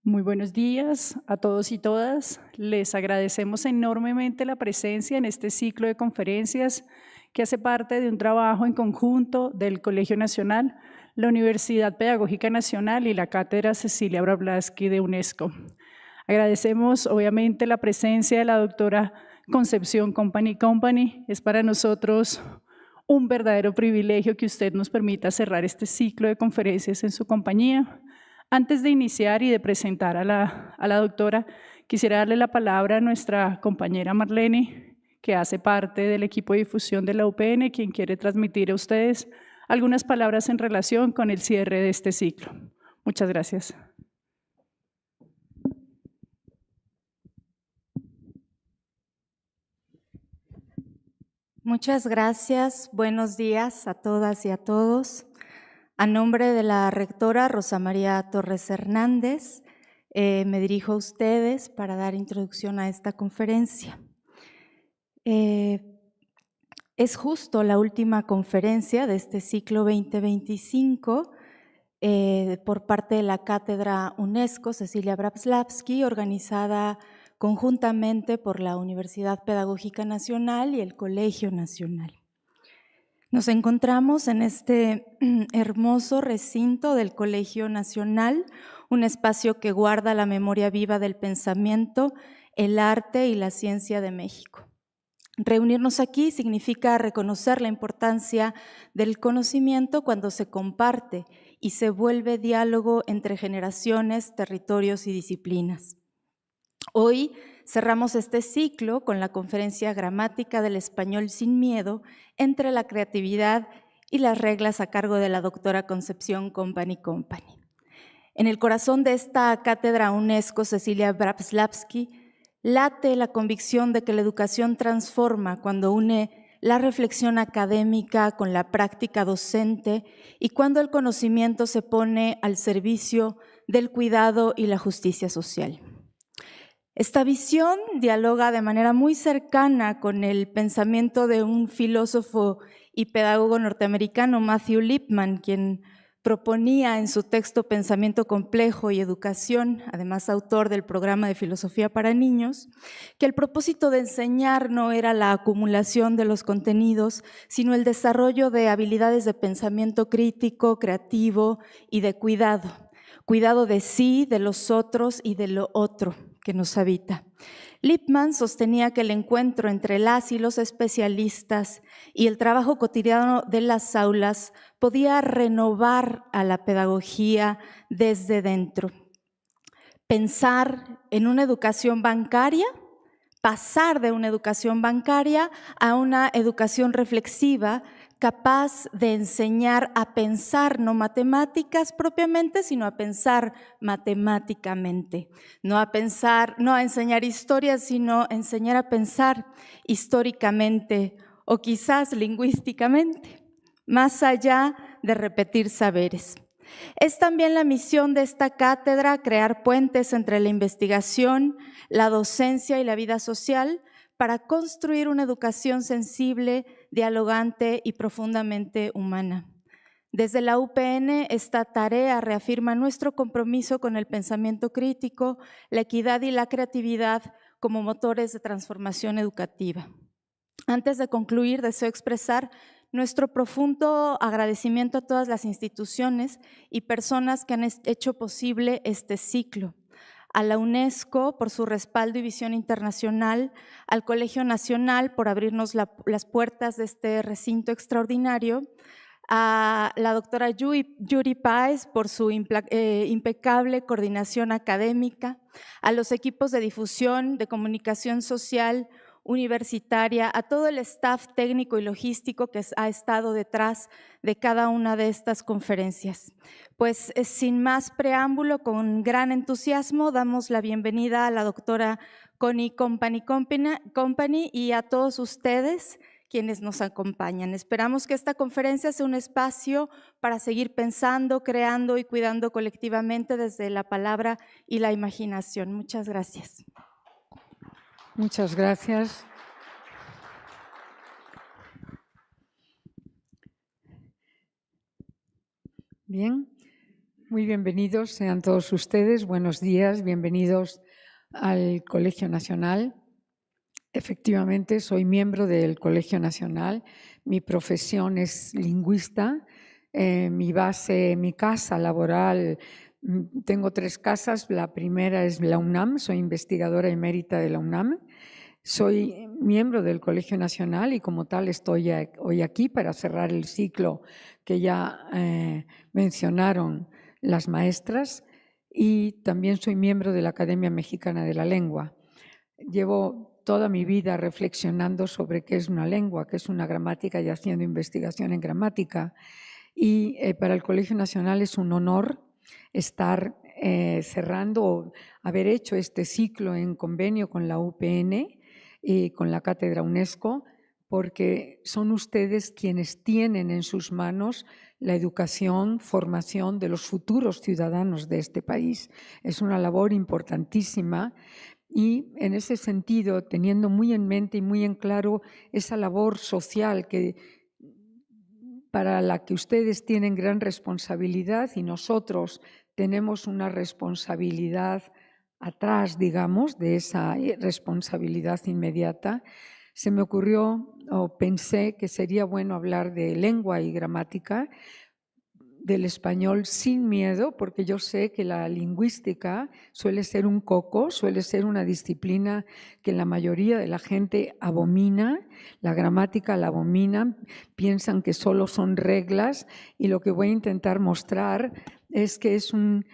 Muy buenos días a todos y todas. Les agradecemos enormemente la presencia en este ciclo de conferencias que hace parte de un trabajo en conjunto del Colegio Nacional, la Universidad Pedagógica Nacional y la Cátedra Cecilia Brablaski de UNESCO. Agradecemos obviamente la presencia de la doctora Concepción Company. Es para nosotros un verdadero privilegio que usted nos permita cerrar este ciclo de conferencias en su compañía. Antes de iniciar y de presentar a la doctora, quisiera darle la palabra a nuestra compañera Marlene, que hace parte del equipo de difusión de la UPN, quien quiere transmitir a ustedes algunas palabras en relación con el cierre de este ciclo. Muchas gracias. Muchas gracias. Buenos días a todas y a todos. A nombre de la rectora Rosa María Torres Hernández, me dirijo a ustedes para dar introducción a esta conferencia. Es justo la última conferencia de este ciclo 2025 por parte de la Cátedra UNESCO Cecilia Brablaski, organizada conjuntamente por la Universidad Pedagógica Nacional y el Colegio Nacional. Nos encontramos en este hermoso recinto del Colegio Nacional, un espacio que guarda la memoria viva del pensamiento, el arte y la ciencia de México. Reunirnos aquí significa reconocer la importancia del conocimiento cuando se comparte y se vuelve diálogo entre generaciones, territorios y disciplinas. Hoy cerramos este ciclo con la conferencia Gramática del Español sin Miedo entre la creatividad y las reglas a cargo de la doctora Concepción Company. En el corazón de esta cátedra UNESCO Cecilia Brablaski late la convicción de que la educación transforma cuando une la reflexión académica con la práctica docente y cuando el conocimiento se pone al servicio del cuidado y la justicia social. Esta visión dialoga de manera muy cercana con el pensamiento de un filósofo y pedagogo norteamericano, Matthew Lipman, quien proponía en su texto Pensamiento Complejo y Educación, además autor del programa de filosofía para niños, que el propósito de enseñar no era la acumulación de los contenidos, sino el desarrollo de habilidades de pensamiento crítico, creativo y de cuidado. Cuidado de sí, de los otros y de lo otro que nos habita. Lipman sostenía que el encuentro entre las y los especialistas y el trabajo cotidiano de las aulas podía renovar a la pedagogía desde dentro. Pensar en una educación bancaria, pasar de una educación bancaria a una educación reflexiva, capaz de enseñar a pensar no matemáticas propiamente, sino a pensar matemáticamente. No a enseñar historias, sino a enseñar a pensar históricamente o quizás lingüísticamente, más allá de repetir saberes. Es también la misión de esta cátedra crear puentes entre la investigación, la docencia y la vida social para construir una educación sensible, dialogante y profundamente humana. Desde la UPN, esta tarea reafirma nuestro compromiso con el pensamiento crítico, la equidad y la creatividad como motores de transformación educativa. Antes de concluir, deseo expresar nuestro profundo agradecimiento a todas las instituciones y personas que han hecho posible este ciclo. A la UNESCO por su respaldo y visión internacional, al Colegio Nacional por abrirnos las puertas de este recinto extraordinario, a la doctora Yuri Páez por su impecable coordinación académica, a los equipos de difusión, de comunicación social, universitaria, a todo el staff técnico y logístico que ha estado detrás de cada una de estas conferencias. Pues sin más preámbulo, con gran entusiasmo, damos la bienvenida a la doctora Connie Company y a todos ustedes quienes nos acompañan. Esperamos que esta conferencia sea un espacio para seguir pensando, creando y cuidando colectivamente desde la palabra y la imaginación. Muchas gracias. Muchas gracias. Bien, Muy bienvenidos sean todos ustedes. Buenos días, bienvenidos al Colegio Nacional. Efectivamente, soy miembro del Colegio Nacional. Mi profesión es lingüista. Mi casa laboral, tengo 3 casas. La primera es la UNAM, soy investigadora emérita de la UNAM. Soy miembro del Colegio Nacional y como tal estoy hoy aquí para cerrar el ciclo que ya mencionaron las maestras, y también soy miembro de la Academia Mexicana de la Lengua. Llevo toda mi vida reflexionando sobre qué es una lengua, qué es una gramática y haciendo investigación en gramática. Y para el Colegio Nacional es un honor estar cerrando, haber hecho este ciclo en convenio con la UPN y con la Cátedra UNESCO, porque son ustedes quienes tienen en sus manos la educación, formación de los futuros ciudadanos de este país. Es una labor importantísima y en ese sentido, teniendo muy en mente y muy en claro esa labor social para la que ustedes tienen gran responsabilidad y nosotros tenemos una responsabilidad atrás, digamos, de esa responsabilidad inmediata, se me ocurrió o pensé que sería bueno hablar de lengua y gramática, del español sin miedo, porque yo sé que la lingüística suele ser un coco, suele ser una disciplina que la mayoría de la gente abomina, la gramática la abominan, piensan que solo son reglas, y lo que voy a intentar mostrar es que es un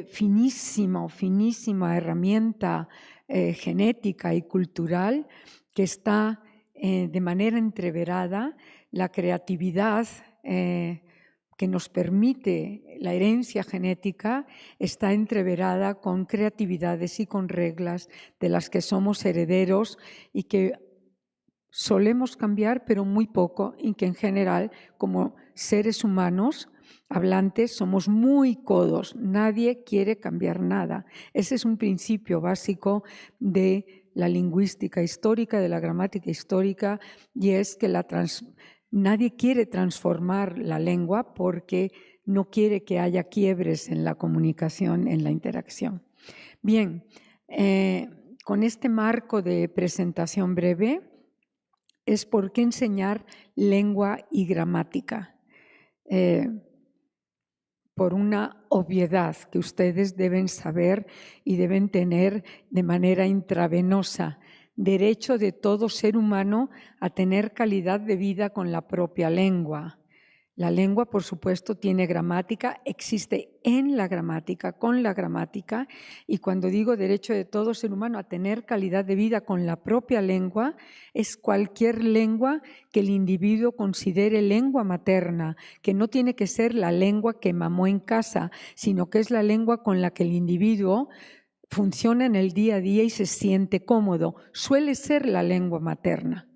finísima herramienta genética y cultural que está de manera entreverada. La creatividad que nos permite la herencia genética está entreverada con creatividades y con reglas de las que somos herederos y que solemos cambiar, pero muy poco, y que en general, como seres humanos hablantes, somos muy codos. Nadie quiere cambiar nada. Ese es un principio básico de la lingüística histórica, de la gramática histórica, y es que nadie quiere transformar la lengua porque no quiere que haya quiebres en la comunicación, en la interacción. Bien, con este marco de presentación breve, es por qué enseñar lengua y gramática. Por una obviedad que ustedes deben saber y deben tener de manera intravenosa: derecho de todo ser humano a tener calidad de vida con la propia lengua. La lengua, por supuesto, tiene gramática, existe en la gramática, con la gramática, y cuando digo derecho de todo ser humano a tener calidad de vida con la propia lengua, es cualquier lengua que el individuo considere lengua materna, que no tiene que ser la lengua que mamó en casa, sino que es la lengua con la que el individuo funciona en el día a día y se siente cómodo. Suele ser la lengua materna,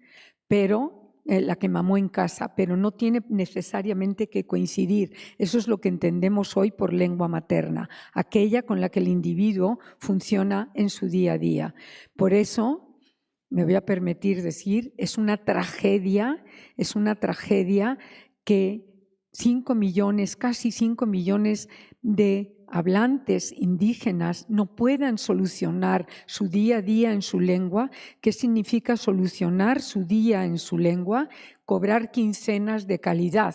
pero la que mamó en casa, pero no tiene necesariamente que coincidir. Eso es lo que entendemos hoy por lengua materna, aquella con la que el individuo funciona en su día a día. Por eso, me voy a permitir decir, es una tragedia que 5 millones, casi 5 millones de hablantes indígenas no puedan solucionar su día a día en su lengua. ¿Qué significa solucionar su día en su lengua? Cobrar quincenas de calidad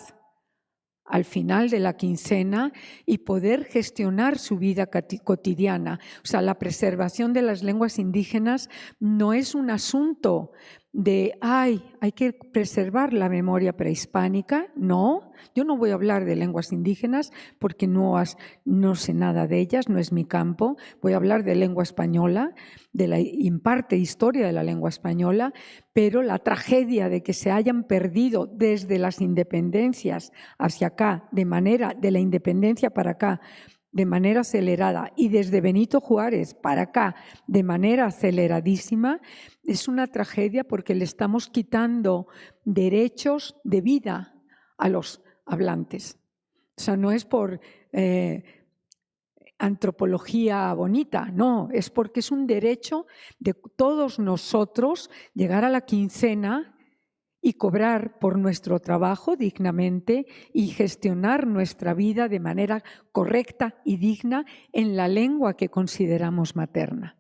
al final de la quincena y poder gestionar su vida cotidiana. O sea, la preservación de las lenguas indígenas no es un asunto de, hay que preservar la memoria prehispánica. No, yo no voy a hablar de lenguas indígenas porque no sé nada de ellas, no es mi campo. Voy a hablar de lengua española, en parte historia de la lengua española, pero la tragedia de que se hayan perdido desde las independencias hacia acá, de la independencia para acá, de manera acelerada, y desde Benito Juárez para acá, de manera aceleradísima, es una tragedia porque le estamos quitando derechos de vida a los hablantes. O sea, no es por antropología bonita, no, es porque es un derecho de todos nosotros llegar a la quincena y cobrar por nuestro trabajo dignamente y gestionar nuestra vida de manera correcta y digna en la lengua que consideramos materna.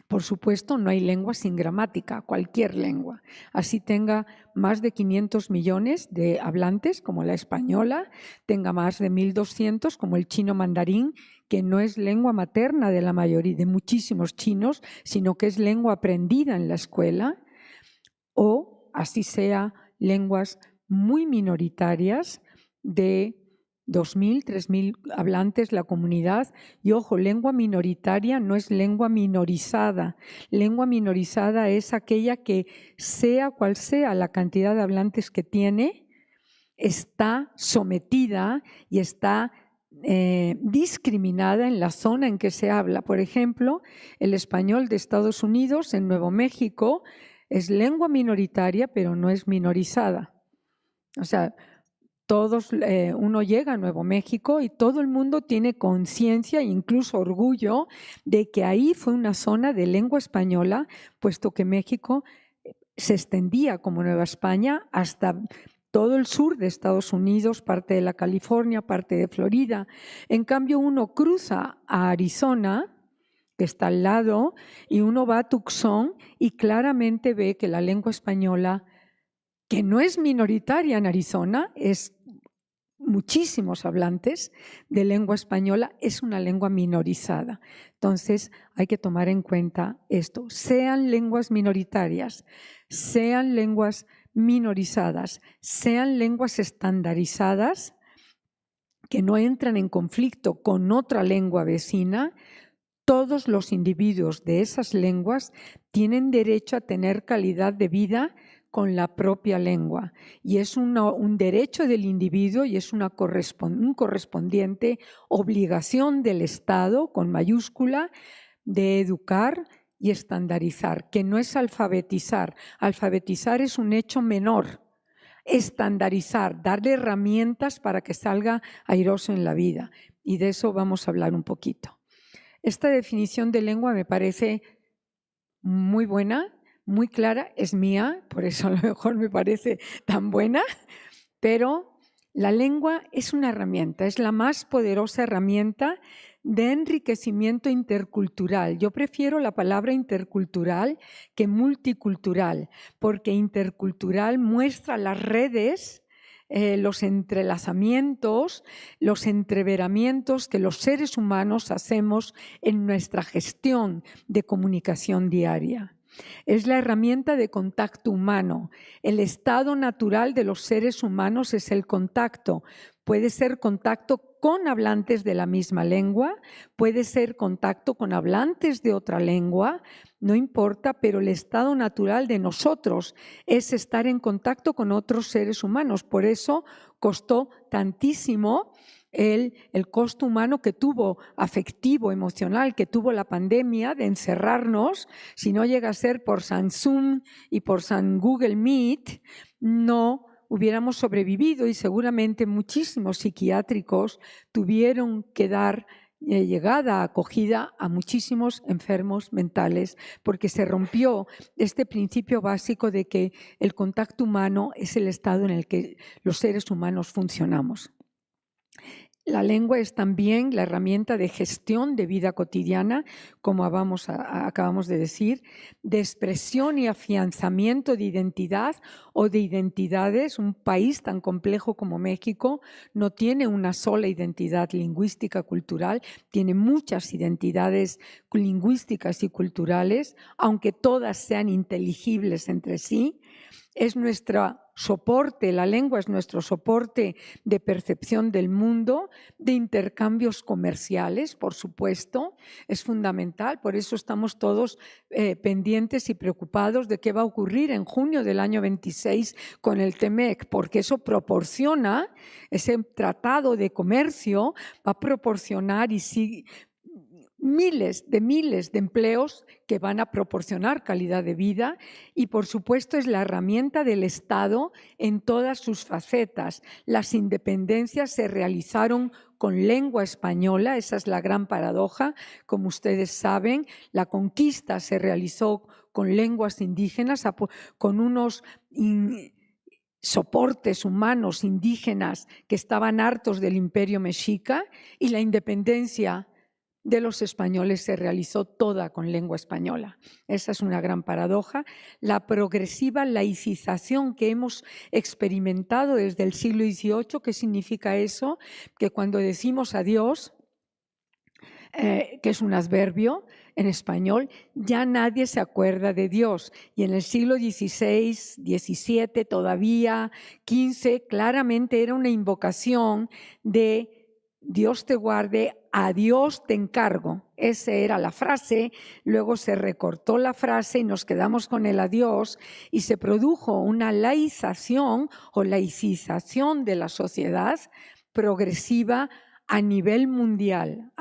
Por supuesto, no hay lengua sin gramática, cualquier lengua. Así tenga más de 500 millones de hablantes, como la española, tenga más de 1.200, como el chino mandarín, que no es lengua materna de la mayoría, de muchísimos chinos, sino que es lengua aprendida en la escuela, o así sea lenguas muy minoritarias de 2.000, 3.000 hablantes la comunidad. Y ojo, lengua minoritaria no es lengua minorizada. Lengua minorizada es aquella que, sea cual sea la cantidad de hablantes que tiene, está sometida y está discriminada en la zona en que se habla. Por ejemplo, el español de Estados Unidos, en Nuevo México, es lengua minoritaria, pero no es minorizada. O sea, uno llega a Nuevo México y todo el mundo tiene conciencia e incluso orgullo de que ahí fue una zona de lengua española, puesto que México se extendía como Nueva España hasta todo el sur de Estados Unidos, parte de la California, parte de Florida. En cambio, uno cruza a Arizona, que está al lado, y uno va a Tucson y claramente ve que la lengua española, que no es minoritaria en Arizona, es muchísimos hablantes de lengua española, es una lengua minorizada. Entonces hay que tomar en cuenta esto. Sean lenguas minoritarias, sean lenguas minorizadas, sean lenguas estandarizadas que no entran en conflicto con otra lengua vecina, todos los individuos de esas lenguas tienen derecho a tener calidad de vida con la propia lengua, y es un derecho del individuo y es un correspondiente obligación del Estado, con mayúscula, de educar y estandarizar, que no es alfabetizar. Alfabetizar es un hecho menor. Estandarizar, darle herramientas para que salga airoso en la vida, y de eso vamos a hablar un poquito. Esta definición de lengua me parece muy buena, muy clara, es mía, por eso a lo mejor me parece tan buena, pero la lengua es una herramienta, es la más poderosa herramienta de enriquecimiento intercultural. Yo prefiero la palabra intercultural que multicultural, porque intercultural muestra las redes, los entrelazamientos, los entreveramientos que los seres humanos hacemos en nuestra gestión de comunicación diaria. Es la herramienta de contacto humano. El estado natural de los seres humanos es el contacto. Puede ser contacto con hablantes de la misma lengua, puede ser contacto con hablantes de otra lengua, no importa, pero el estado natural de nosotros es estar en contacto con otros seres humanos. Por eso costó tantísimo el costo humano que tuvo, afectivo, emocional, que tuvo la pandemia de encerrarnos. Si no llega a ser por San Zoom y por San Google Meet, no hubiéramos sobrevivido, y seguramente muchísimos psiquiátricos tuvieron que dar llegada, acogida a muchísimos enfermos mentales, porque se rompió este principio básico de que el contacto humano es el estado en el que los seres humanos funcionamos. La lengua es también la herramienta de gestión de vida cotidiana, como acabamos de decir, de expresión y afianzamiento de identidad o de identidades. Un país tan complejo como México no tiene una sola identidad lingüística cultural, tiene muchas identidades lingüísticas y culturales, aunque todas sean inteligibles entre sí. Es nuestro soporte, la lengua es nuestro soporte de percepción del mundo, de intercambios comerciales, por supuesto, es fundamental. Por eso estamos todos pendientes y preocupados de qué va a ocurrir en junio del año 26 con el TEMEC, porque eso proporciona, ese tratado de comercio va a proporcionar miles de empleos que van a proporcionar calidad de vida, y por supuesto es la herramienta del Estado en todas sus facetas. Las independencias se realizaron con lengua española, esa es la gran paradoja. Como ustedes saben, la conquista se realizó con lenguas indígenas, con unos soportes humanos indígenas que estaban hartos del imperio mexica, y la independencia de los españoles se realizó toda con lengua española. Esa es una gran paradoja. La progresiva laicización que hemos experimentado desde el siglo XVIII, ¿qué significa eso? Que cuando decimos adiós, que es un adverbio en español, ya nadie se acuerda de Dios. Y en el siglo XVI, XVII, todavía XV, claramente era una invocación de Dios te guarde, a Dios te encargo. Esa era la frase, luego se recortó la frase y nos quedamos con el adiós, y se produjo una laización o laicización de la sociedad progresiva a nivel mundial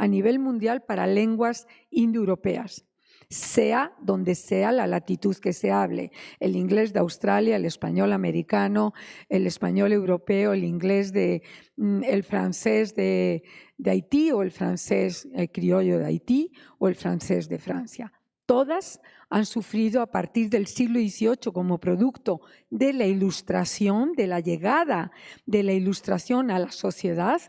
para lenguas indoeuropeas, sea donde sea la latitud que se hable, el inglés de Australia, el español americano, el español europeo, el inglés el francés de Haití, o el francés criollo de Haití, o el francés de Francia. Todas han sufrido a partir del siglo XVIII como producto de la Ilustración, de la llegada de la Ilustración a la sociedad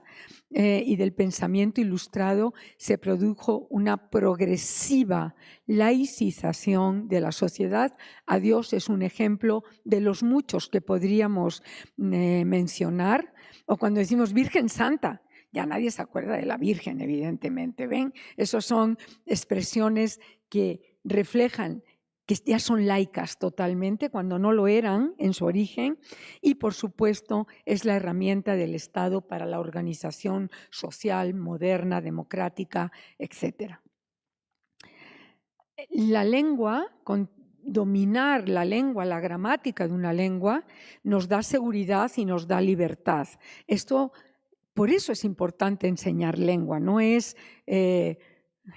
y del pensamiento ilustrado, se produjo una progresiva laicización de la sociedad. Adiós es un ejemplo de los muchos que podríamos mencionar. O cuando decimos Virgen Santa, ya nadie se acuerda de la Virgen, evidentemente. ¿Ven? Esas son expresiones que reflejan que ya son laicas totalmente, cuando no lo eran en su origen, y por supuesto es la herramienta del Estado para la organización social, moderna, democrática, etc. La lengua, dominar la lengua, la gramática de una lengua, nos da seguridad y nos da libertad. Por eso es importante enseñar lengua, no es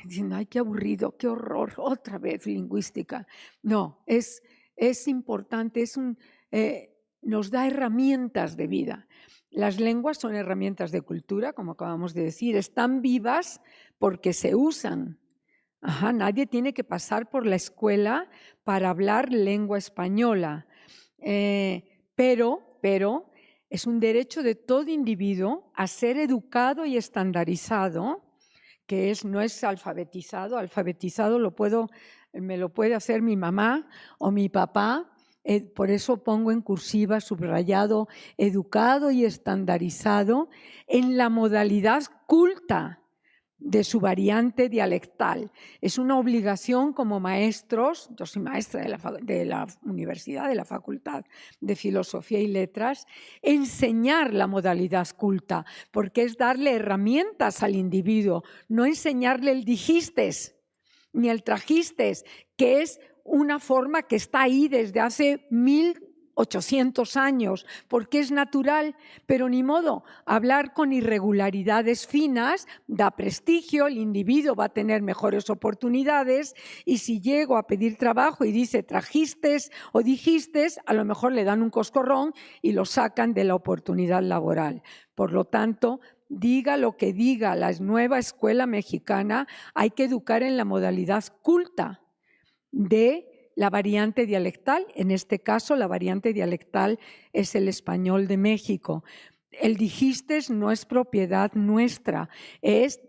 diciendo, ay, qué aburrido, qué horror, otra vez lingüística. No, es importante, nos da herramientas de vida. Las lenguas son herramientas de cultura, como acabamos de decir, están vivas porque se usan. Nadie tiene que pasar por la escuela para hablar lengua española, pero es un derecho de todo individuo a ser educado y estandarizado, que no es alfabetizado. Alfabetizado me lo puede hacer mi mamá o mi papá. Por eso pongo en cursiva, subrayado, educado y estandarizado en la modalidad culta de su variante dialectal. Es una obligación como maestros, yo soy maestra de la universidad, de la Facultad de Filosofía y Letras, enseñar la modalidad culta, porque es darle herramientas al individuo, no enseñarle el dijistes ni el trajistes, que es una forma que está ahí desde hace 1800 años, porque es natural, pero ni modo, hablar con irregularidades finas da prestigio, el individuo va a tener mejores oportunidades, y si llego a pedir trabajo y dice trajistes o dijistes, a lo mejor le dan un coscorrón y lo sacan de la oportunidad laboral. Por lo tanto, diga lo que diga la nueva escuela mexicana, hay que educar en la modalidad culta de la variante dialectal. En este caso, la variante dialectal es el español de México. El dijistes no es propiedad nuestra, es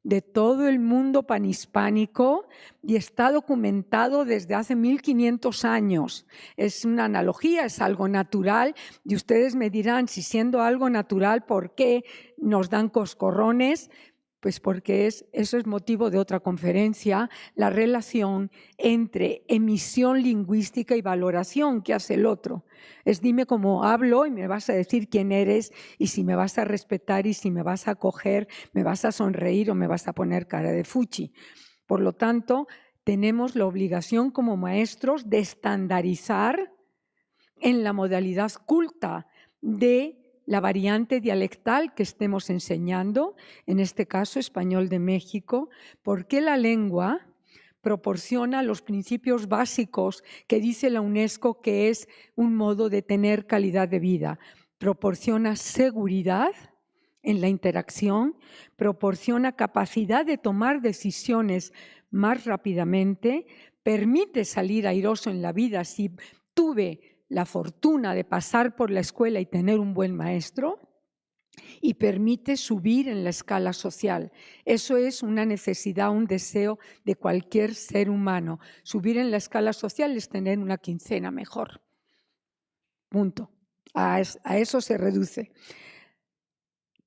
de todo el mundo panhispánico y está documentado desde hace 1500 años. Es una analogía, es algo natural, y ustedes me dirán, si siendo algo natural, ¿por qué nos dan coscorrones? Pues porque eso es motivo de otra conferencia, la relación entre emisión lingüística y valoración que hace el otro. Es dime cómo hablo y me vas a decir quién eres, y si me vas a respetar, y si me vas a acoger, me vas a sonreír o me vas a poner cara de fuchi. Por lo tanto, tenemos la obligación como maestros de estandarizar en la modalidad culta de la variante dialectal que estemos enseñando, en este caso español de México, porque la lengua proporciona los principios básicos que dice la UNESCO que es un modo de tener calidad de vida. Proporciona seguridad, en la interacción, proporciona capacidad de tomar decisiones más rápidamente, permite salir airoso en la vida si tuve la fortuna de pasar por la escuela y tener un buen maestro, y permite subir en la escala social. Eso es una necesidad, un deseo de cualquier ser humano. Subir en la escala social es tener una quincena mejor. Punto. A eso se reduce.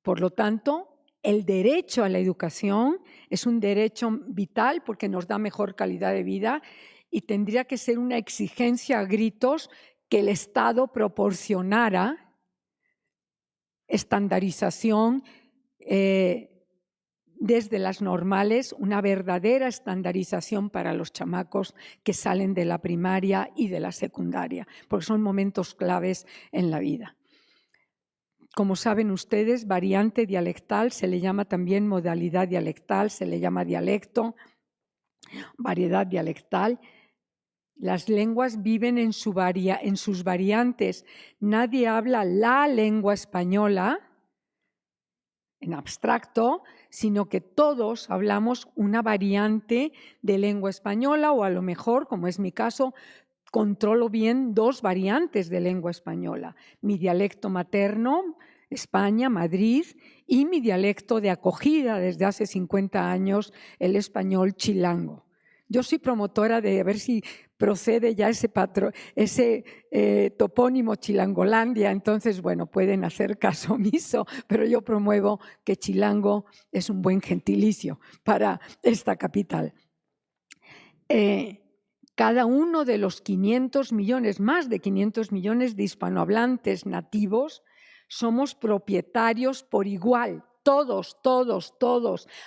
Por lo tanto, el derecho a la educación es un derecho vital porque nos da mejor calidad de vida y tendría que ser una exigencia a gritos que el Estado proporcionara estandarización desde las normales, una verdadera estandarización para los chamacos que salen de la primaria y de la secundaria, porque son momentos claves en la vida. Como saben ustedes, variante dialectal se le llama también modalidad dialectal, se le llama dialecto, variedad dialectal. Las lenguas viven en sus variantes. Nadie habla la lengua española en abstracto, sino que todos hablamos una variante de lengua española o a lo mejor, como es mi caso, controlo bien 2 variantes de lengua española. Mi dialecto materno, España, Madrid, y mi dialecto de acogida desde hace 50 años, el español chilango. Yo soy promotora de a ver si procede ya ese topónimo Chilangolandia, entonces, bueno, pueden hacer caso omiso, pero yo promuevo que chilango es un buen gentilicio para esta capital. Cada uno de los 500 millones, más de 500 millones de hispanohablantes nativos, somos propietarios por igual, todos,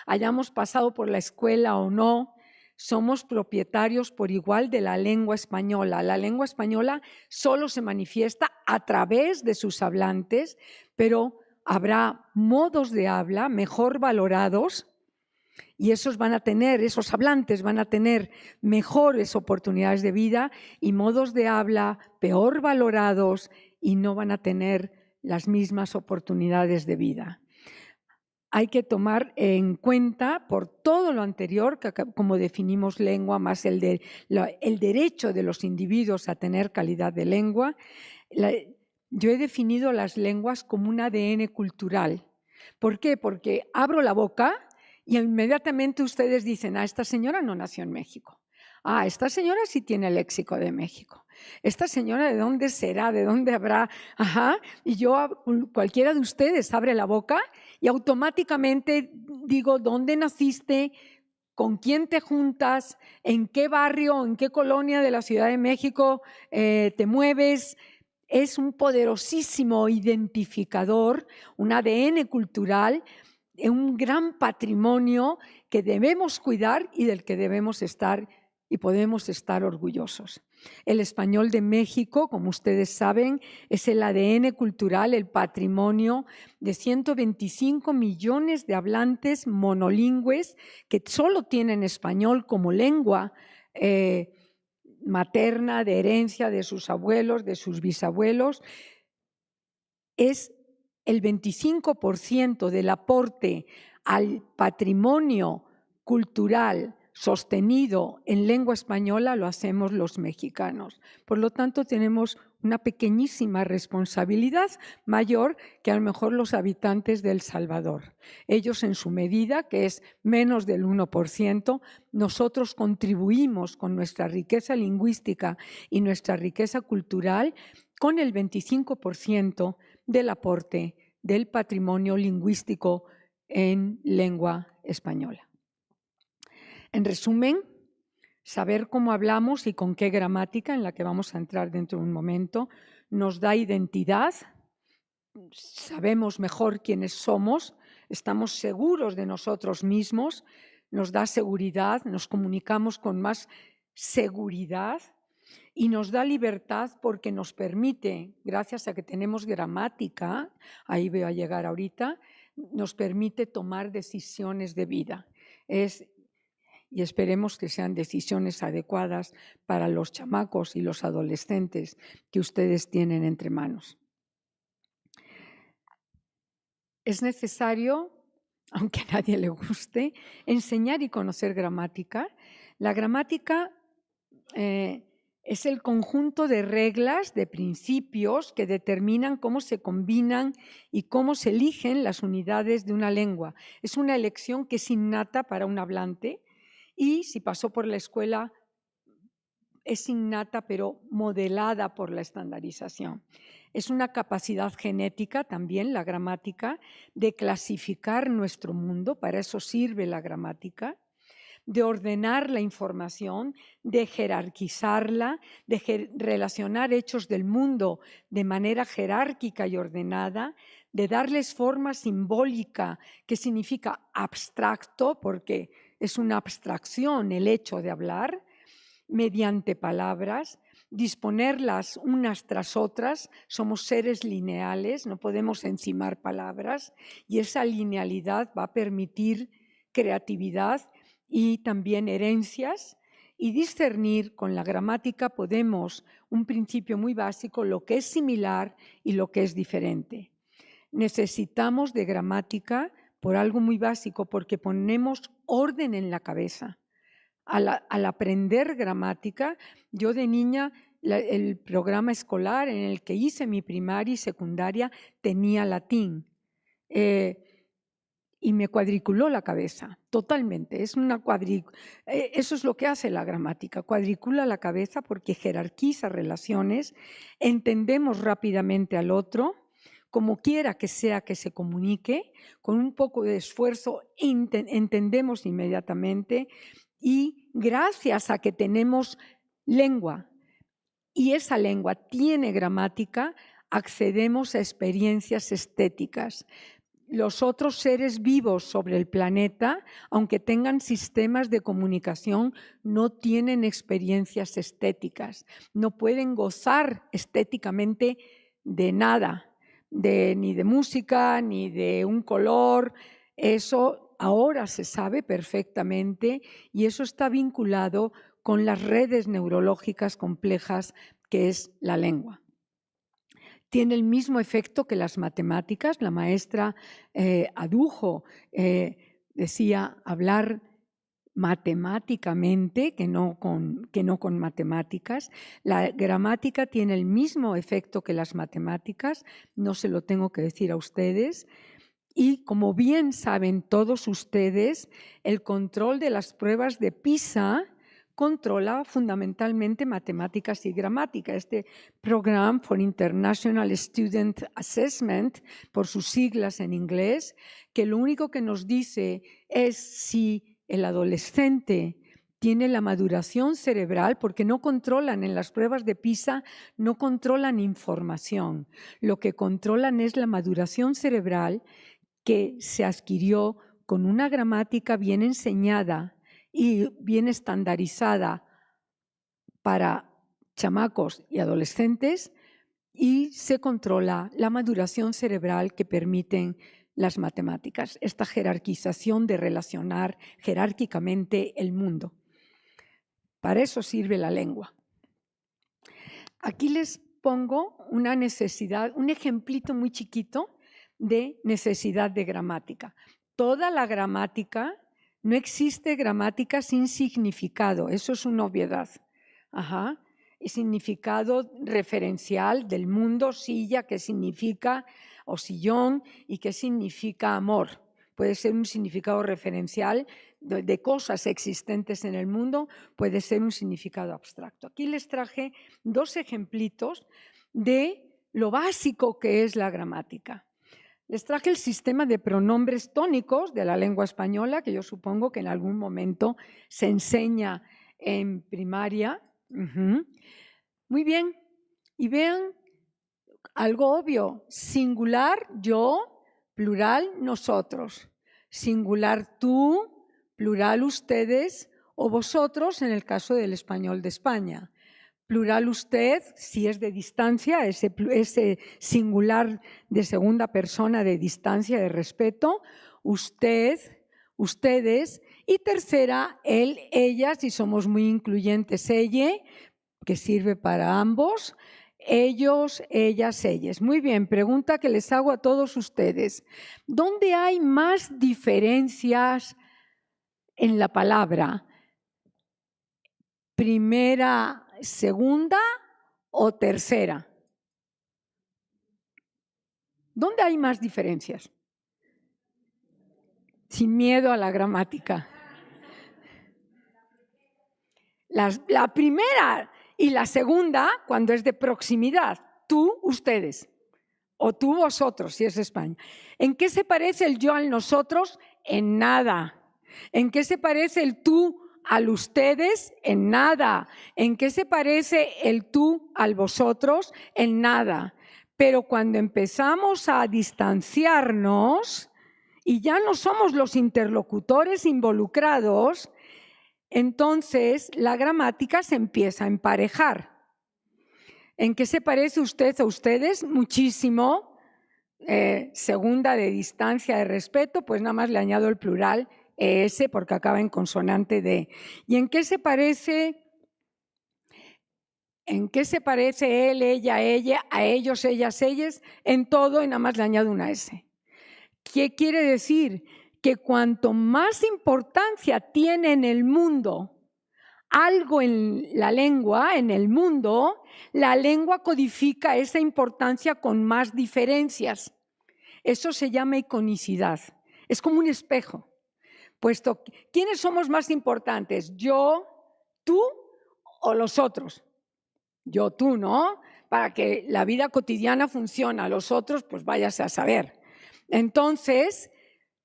hayamos pasado por la escuela o no, somos propietarios por igual de la lengua española. La lengua española solo se manifiesta a través de sus hablantes, pero habrá modos de habla mejor valorados y esos hablantes van a tener mejores oportunidades de vida y modos de habla peor valorados y no van a tener las mismas oportunidades de vida. Hay que tomar en cuenta por todo lo anterior, que como definimos lengua, más el derecho de los individuos a tener calidad de lengua. Yo he definido las lenguas como un ADN cultural. ¿Por qué? Porque abro la boca y inmediatamente ustedes dicen, esta señora no nació en México. Esta señora sí tiene el léxico de México. Esta señora, ¿de dónde será? ¿De dónde habrá? Y yo, cualquiera de ustedes abre la boca y automáticamente digo, ¿dónde naciste? ¿Con quién te juntas? ¿En qué barrio, en qué colonia de la Ciudad de México te mueves? Es un poderosísimo identificador, un ADN cultural, un gran patrimonio que debemos cuidar y del que debemos estar y podemos estar orgullosos. El español de México, como ustedes saben, es el ADN cultural, el patrimonio de 125 millones de hablantes monolingües que solo tienen español como lengua materna, de herencia de sus abuelos, de sus bisabuelos. Es el 25% del aporte al patrimonio cultural sostenido en lengua española lo hacemos los mexicanos. Por lo tanto, tenemos una pequeñísima responsabilidad mayor que a lo mejor los habitantes de El Salvador. Ellos en su medida, que es menos del 1%, nosotros contribuimos con nuestra riqueza lingüística y nuestra riqueza cultural con el 25% del aporte del patrimonio lingüístico en lengua española. En resumen, saber cómo hablamos y con qué gramática, en la que vamos a entrar dentro de un momento, nos da identidad, sabemos mejor quiénes somos, estamos seguros de nosotros mismos, nos da seguridad, nos comunicamos con más seguridad y nos da libertad porque nos permite, gracias a que tenemos gramática, ahí voy a llegar ahorita, nos permite tomar decisiones de vida. Y esperemos que sean decisiones adecuadas para los chamacos y los adolescentes que ustedes tienen entre manos. es necesario, aunque a nadie le guste, enseñar y conocer gramática. La gramática es el conjunto de reglas, de principios que determinan cómo se combinan y cómo se eligen las unidades de una lengua. Es una elección que es innata para un hablante y si pasó por la escuela es innata pero modelada por la estandarización. Es una capacidad genética también, la gramática, de clasificar nuestro mundo, para eso sirve la gramática, de ordenar la información, de jerarquizarla, de relacionar hechos del mundo de manera jerárquica y ordenada, de darles forma simbólica, que significa abstracto, porque es una abstracción el hecho de hablar, mediante palabras, disponerlas unas tras otras. Somos seres lineales, no podemos encimar palabras y esa linealidad va a permitir creatividad y también herencias. Y discernir con la gramática podemos, un principio muy básico, lo que es similar y lo que es diferente. Necesitamos de gramática por algo muy básico, porque ponemos orden en la cabeza. Al aprender gramática, yo de niña, el programa escolar en el que hice mi primaria y secundaria tenía latín y me cuadriculó la cabeza totalmente. Eso es lo que hace la gramática, cuadricula la cabeza porque jerarquiza relaciones, entendemos rápidamente al otro, como quiera que sea que se comunique, con un poco de esfuerzo entendemos inmediatamente. Y gracias a que tenemos lengua y esa lengua tiene gramática, accedemos a experiencias estéticas. Los otros seres vivos sobre el planeta, aunque tengan sistemas de comunicación, no tienen experiencias estéticas, no pueden gozar estéticamente de nada, ni de música, ni de un color. Eso ahora se sabe perfectamente y eso está vinculado con las redes neurológicas complejas que es la lengua. Tiene el mismo efecto que las matemáticas. La maestra adujo, decía, hablar matemáticamente que no con matemáticas. La gramática tiene el mismo efecto que las matemáticas, no se lo tengo que decir a ustedes. Y como bien saben todos ustedes, el control de las pruebas de PISA controla fundamentalmente matemáticas y gramática. Este Program for International Student Assessment, por sus siglas en inglés, que lo único que nos dice es si el adolescente tiene la maduración cerebral, porque no controlan en las pruebas de PISA, no controlan información. Lo que controlan es la maduración cerebral que se adquirió con una gramática bien enseñada y bien estandarizada para chamacos y adolescentes, y se controla la maduración cerebral que permiten las matemáticas, esta jerarquización de relacionar jerárquicamente el mundo. Para eso sirve la lengua. Aquí les pongo una necesidad, un ejemplito muy chiquito de necesidad de gramática. Toda la gramática, no existe gramática sin significado, eso es una obviedad. El significado referencial del mundo, silla, que significa, o sillón, y que significa amor. Puede ser un significado referencial de cosas existentes en el mundo, puede ser un significado abstracto. Aquí les traje dos ejemplitos de lo básico que es la gramática. Les traje el sistema de pronombres tónicos de la lengua española, que yo supongo que en algún momento se enseña en primaria. Muy bien. Y vean algo obvio. Singular, yo, plural, nosotros. Singular, tú, plural, ustedes o vosotros en el caso del español de España. Plural usted, si es de distancia, ese singular de segunda persona de distancia, de respeto. Usted, ustedes. Y tercera, él, ella, si somos muy incluyentes, ella, que sirve para ambos. ellos, ellas, ellas. Muy bien, pregunta que les hago a todos ustedes. ¿Dónde hay más diferencias en la palabra? ¿Primera, segunda o tercera? ¿Dónde hay más diferencias? Sin miedo a la gramática. La primera y la segunda, cuando es de proximidad, tú, ustedes, o tú, vosotros, si es España. ¿En qué se parece el yo al nosotros? En nada. ¿En qué se parece el tú al ustedes? En nada. ¿En qué se parece el tú al vosotros? En nada. Pero cuando empezamos a distanciarnos y ya no somos los interlocutores involucrados, entonces la gramática se empieza a emparejar. ¿En qué se parece usted a ustedes? Muchísimo. Segunda, de distancia, de respeto, pues nada más le añado el plural ES porque acaba en consonante D. ¿Y en qué se parece? ¿En qué se parece él, ella, a ellos, ellas, ellas? En todo, y nada más le añado una S. ¿Qué quiere decir? Que cuanto más importancia tiene en el mundo algo en la lengua, en el mundo, la lengua codifica esa importancia con más diferencias. Eso se llama iconicidad. Es como un espejo. Puesto, ¿quiénes somos más importantes? ¿Yo, tú o los otros? Yo, tú, ¿no? Para que la vida cotidiana funcione. Los otros, pues váyase a saber. Entonces,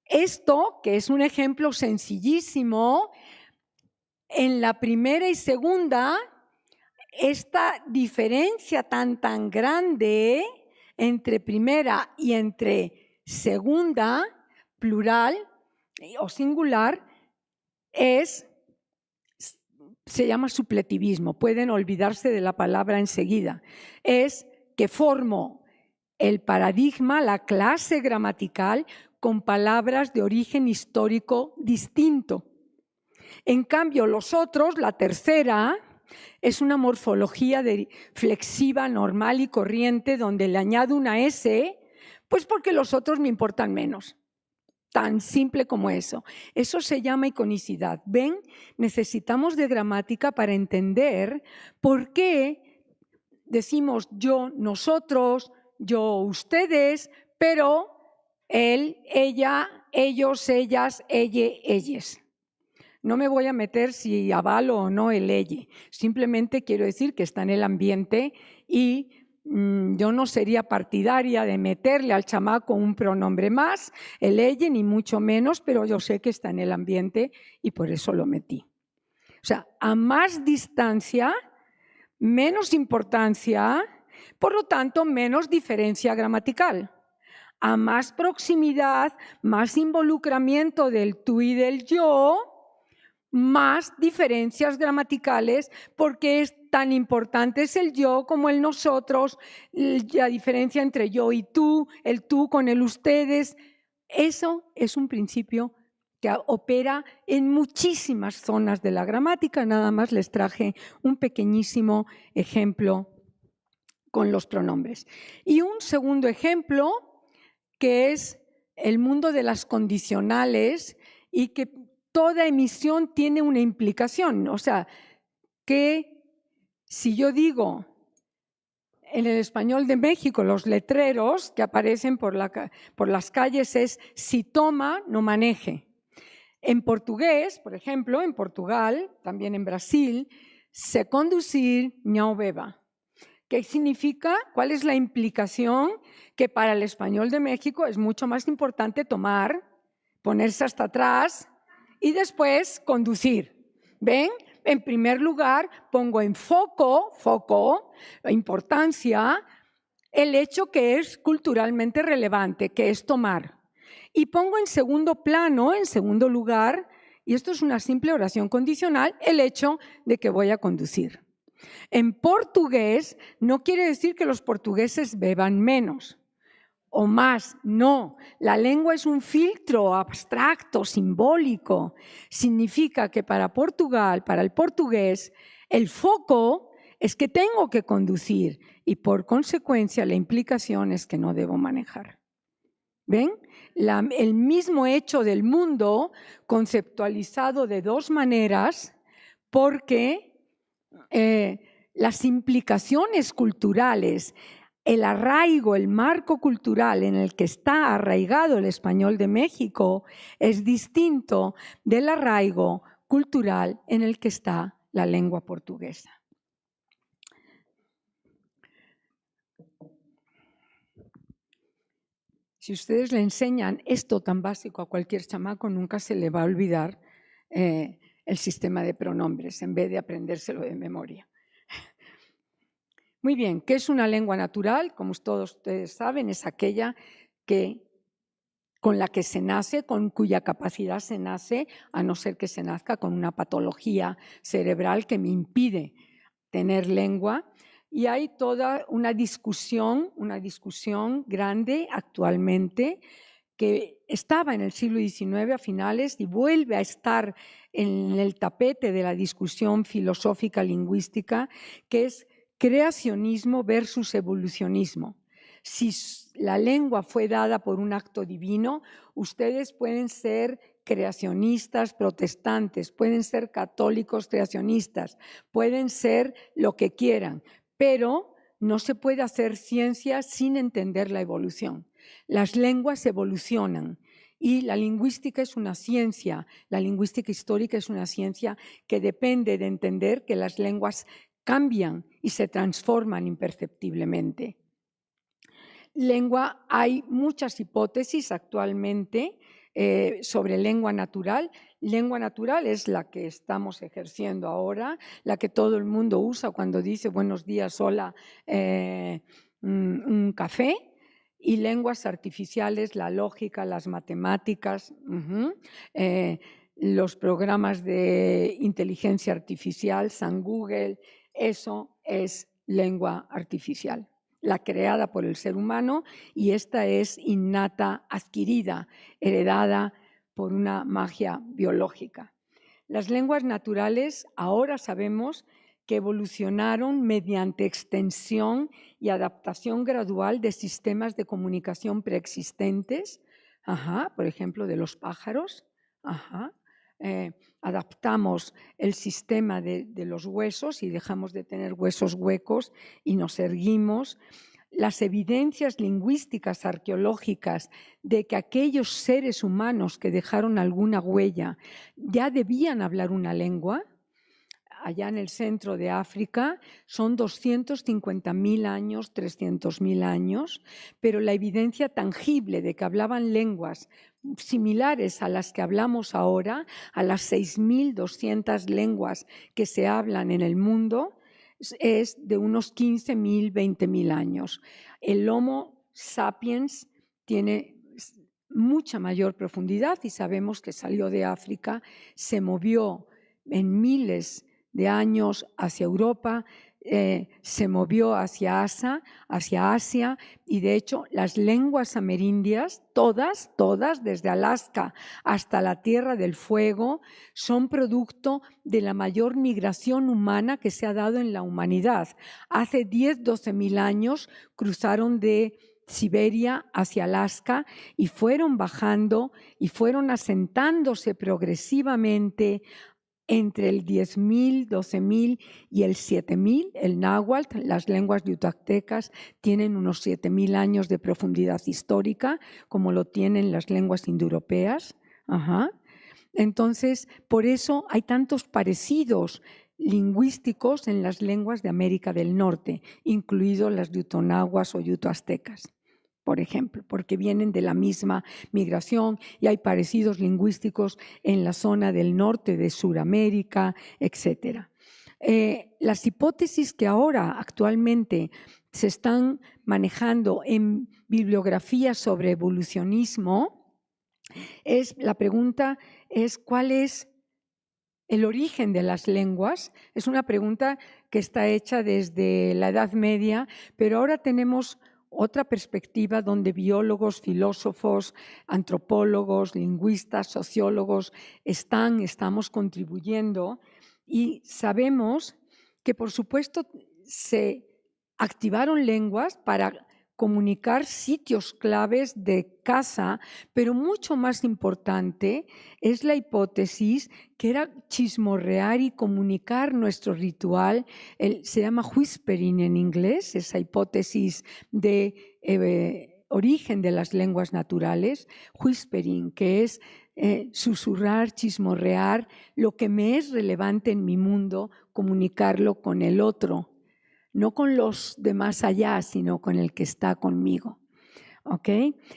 esto, que es un ejemplo sencillísimo, en la primera y segunda, esta diferencia tan grande entre primera y entre segunda, plural o singular, se llama supletivismo. Pueden olvidarse de la palabra enseguida. Es que formo el paradigma, la clase gramatical, con palabras de origen histórico distinto. En cambio, los otros, la tercera, es una morfología flexiva, normal y corriente, donde le añado una S, pues porque los otros me importan menos. Tan simple como eso. Eso se llama iconicidad. ¿Ven? Necesitamos de gramática para entender por qué decimos yo, nosotros, yo, ustedes, pero él, ella, ellos, ellas, ellas. No me voy a meter si avalo o no el elle. Simplemente quiero decir que está en el ambiente y yo no sería partidaria de meterle al chamaco un pronombre más, el elle, ni mucho menos, pero yo sé que está en el ambiente y por eso lo metí. O sea, a más distancia, menos importancia, por lo tanto, menos diferencia gramatical. A más proximidad, más involucramiento del tú y del yo, más diferencias gramaticales, porque es tan importante es el yo como el nosotros, la diferencia entre yo y tú, el tú con el ustedes. Eso es un principio que opera en muchísimas zonas de la gramática. Nada más les traje un pequeñísimo ejemplo con los pronombres. Y un segundo ejemplo, que es el mundo de las condicionales y que toda emisión tiene una implicación. O sea, que si yo digo en el español de México, los letreros que aparecen por las calles es si toma, no maneje. En portugués, por ejemplo, en Portugal, también en Brasil, se conducir, não beba. ¿Qué significa? ¿Cuál es la implicación? Que para el español de México es mucho más importante tomar, ponerse hasta atrás y después conducir. ¿Ven? En primer lugar, pongo en foco, importancia, el hecho que es culturalmente relevante, que es tomar. Y pongo en segundo plano, en segundo lugar, y esto es una simple oración condicional, el hecho de que voy a conducir. En portugués no quiere decir que los portugueses beban menos o más, no. La lengua es un filtro abstracto, simbólico. Significa que para Portugal, para el portugués, el foco es que tengo que conducir y por consecuencia la implicación es que no debo manejar. ¿Ven? El mismo hecho del mundo conceptualizado de dos maneras porque las implicaciones culturales, el arraigo, el marco cultural en el que está arraigado el español de México es distinto del arraigo cultural en el que está la lengua portuguesa. Si ustedes le enseñan esto tan básico a cualquier chamaco, nunca se le va a olvidar el sistema de pronombres, en vez de aprendérselo de memoria. Muy bien, ¿qué es una lengua natural? Como todos ustedes saben, es aquella con la que se nace, con cuya capacidad se nace, a no ser que se nazca con una patología cerebral que me impide tener lengua. Y hay toda una discusión grande actualmente que estaba en el siglo XIX a finales y vuelve a estar en el tapete de la discusión filosófica lingüística, que es creacionismo versus evolucionismo. Si la lengua fue dada por un acto divino, ustedes pueden ser creacionistas protestantes, pueden ser católicos creacionistas, pueden ser lo que quieran, pero no se puede hacer ciencia sin entender la evolución. Las lenguas evolucionan y la lingüística es una ciencia, la lingüística histórica es una ciencia que depende de entender que las lenguas cambian y se transforman imperceptiblemente. Lengua, hay muchas hipótesis actualmente sobre lengua natural. Lengua natural es la que estamos ejerciendo ahora, la que todo el mundo usa cuando dice buenos días, hola, un café. Y lenguas artificiales, la lógica, las matemáticas, los programas de inteligencia artificial, San Google, eso es lengua artificial, la creada por el ser humano, y esta es innata, adquirida, heredada por una magia biológica. Las lenguas naturales ahora sabemos que evolucionaron mediante extensión y adaptación gradual de sistemas de comunicación preexistentes, por ejemplo, de los pájaros. Adaptamos el sistema de los huesos y dejamos de tener huesos huecos y nos erguimos. Las evidencias lingüísticas arqueológicas de que aquellos seres humanos que dejaron alguna huella ya debían hablar una lengua, allá en el centro de África, son 250.000 años, 300.000 años, pero la evidencia tangible de que hablaban lenguas similares a las que hablamos ahora, a las 6.200 lenguas que se hablan en el mundo, es de unos 15.000, 20.000 años. El Homo sapiens tiene mucha mayor profundidad y sabemos que salió de África, se movió en miles de años hacia Europa, se movió hacia Asia, y de hecho las lenguas amerindias, todas, desde Alaska hasta la Tierra del Fuego, son producto de la mayor migración humana que se ha dado en la humanidad. Hace 10-12.000 años cruzaron de Siberia hacia Alaska y fueron bajando y fueron asentándose progresivamente entre el 10.000, 12.000 y el 7.000, el náhuatl. Las lenguas yucatecas tienen unos 7.000 años de profundidad histórica, como lo tienen las lenguas indoeuropeas. Entonces, por eso hay tantos parecidos lingüísticos en las lenguas de América del Norte, incluidos las yutonaguas o yutoaztecas, por ejemplo, porque vienen de la misma migración, y hay parecidos lingüísticos en la zona del norte de Sudamérica, etc. Las hipótesis que ahora actualmente se están manejando en bibliografía sobre evolucionismo, la pregunta es ¿cuál es el origen de las lenguas? Es una pregunta que está hecha desde la Edad Media, pero ahora tenemos otra perspectiva donde biólogos, filósofos, antropólogos, lingüistas, sociólogos estamos contribuyendo, y sabemos que, por supuesto, se activaron lenguas para comunicar sitios claves de casa, pero mucho más importante es la hipótesis que era chismorrear y comunicar nuestro ritual. Se llama whispering en inglés, esa hipótesis de origen de las lenguas naturales, whispering, que es susurrar, chismorrear, lo que me es relevante en mi mundo, comunicarlo con el otro. No con los de más allá, sino con el que está conmigo. ¿Ok?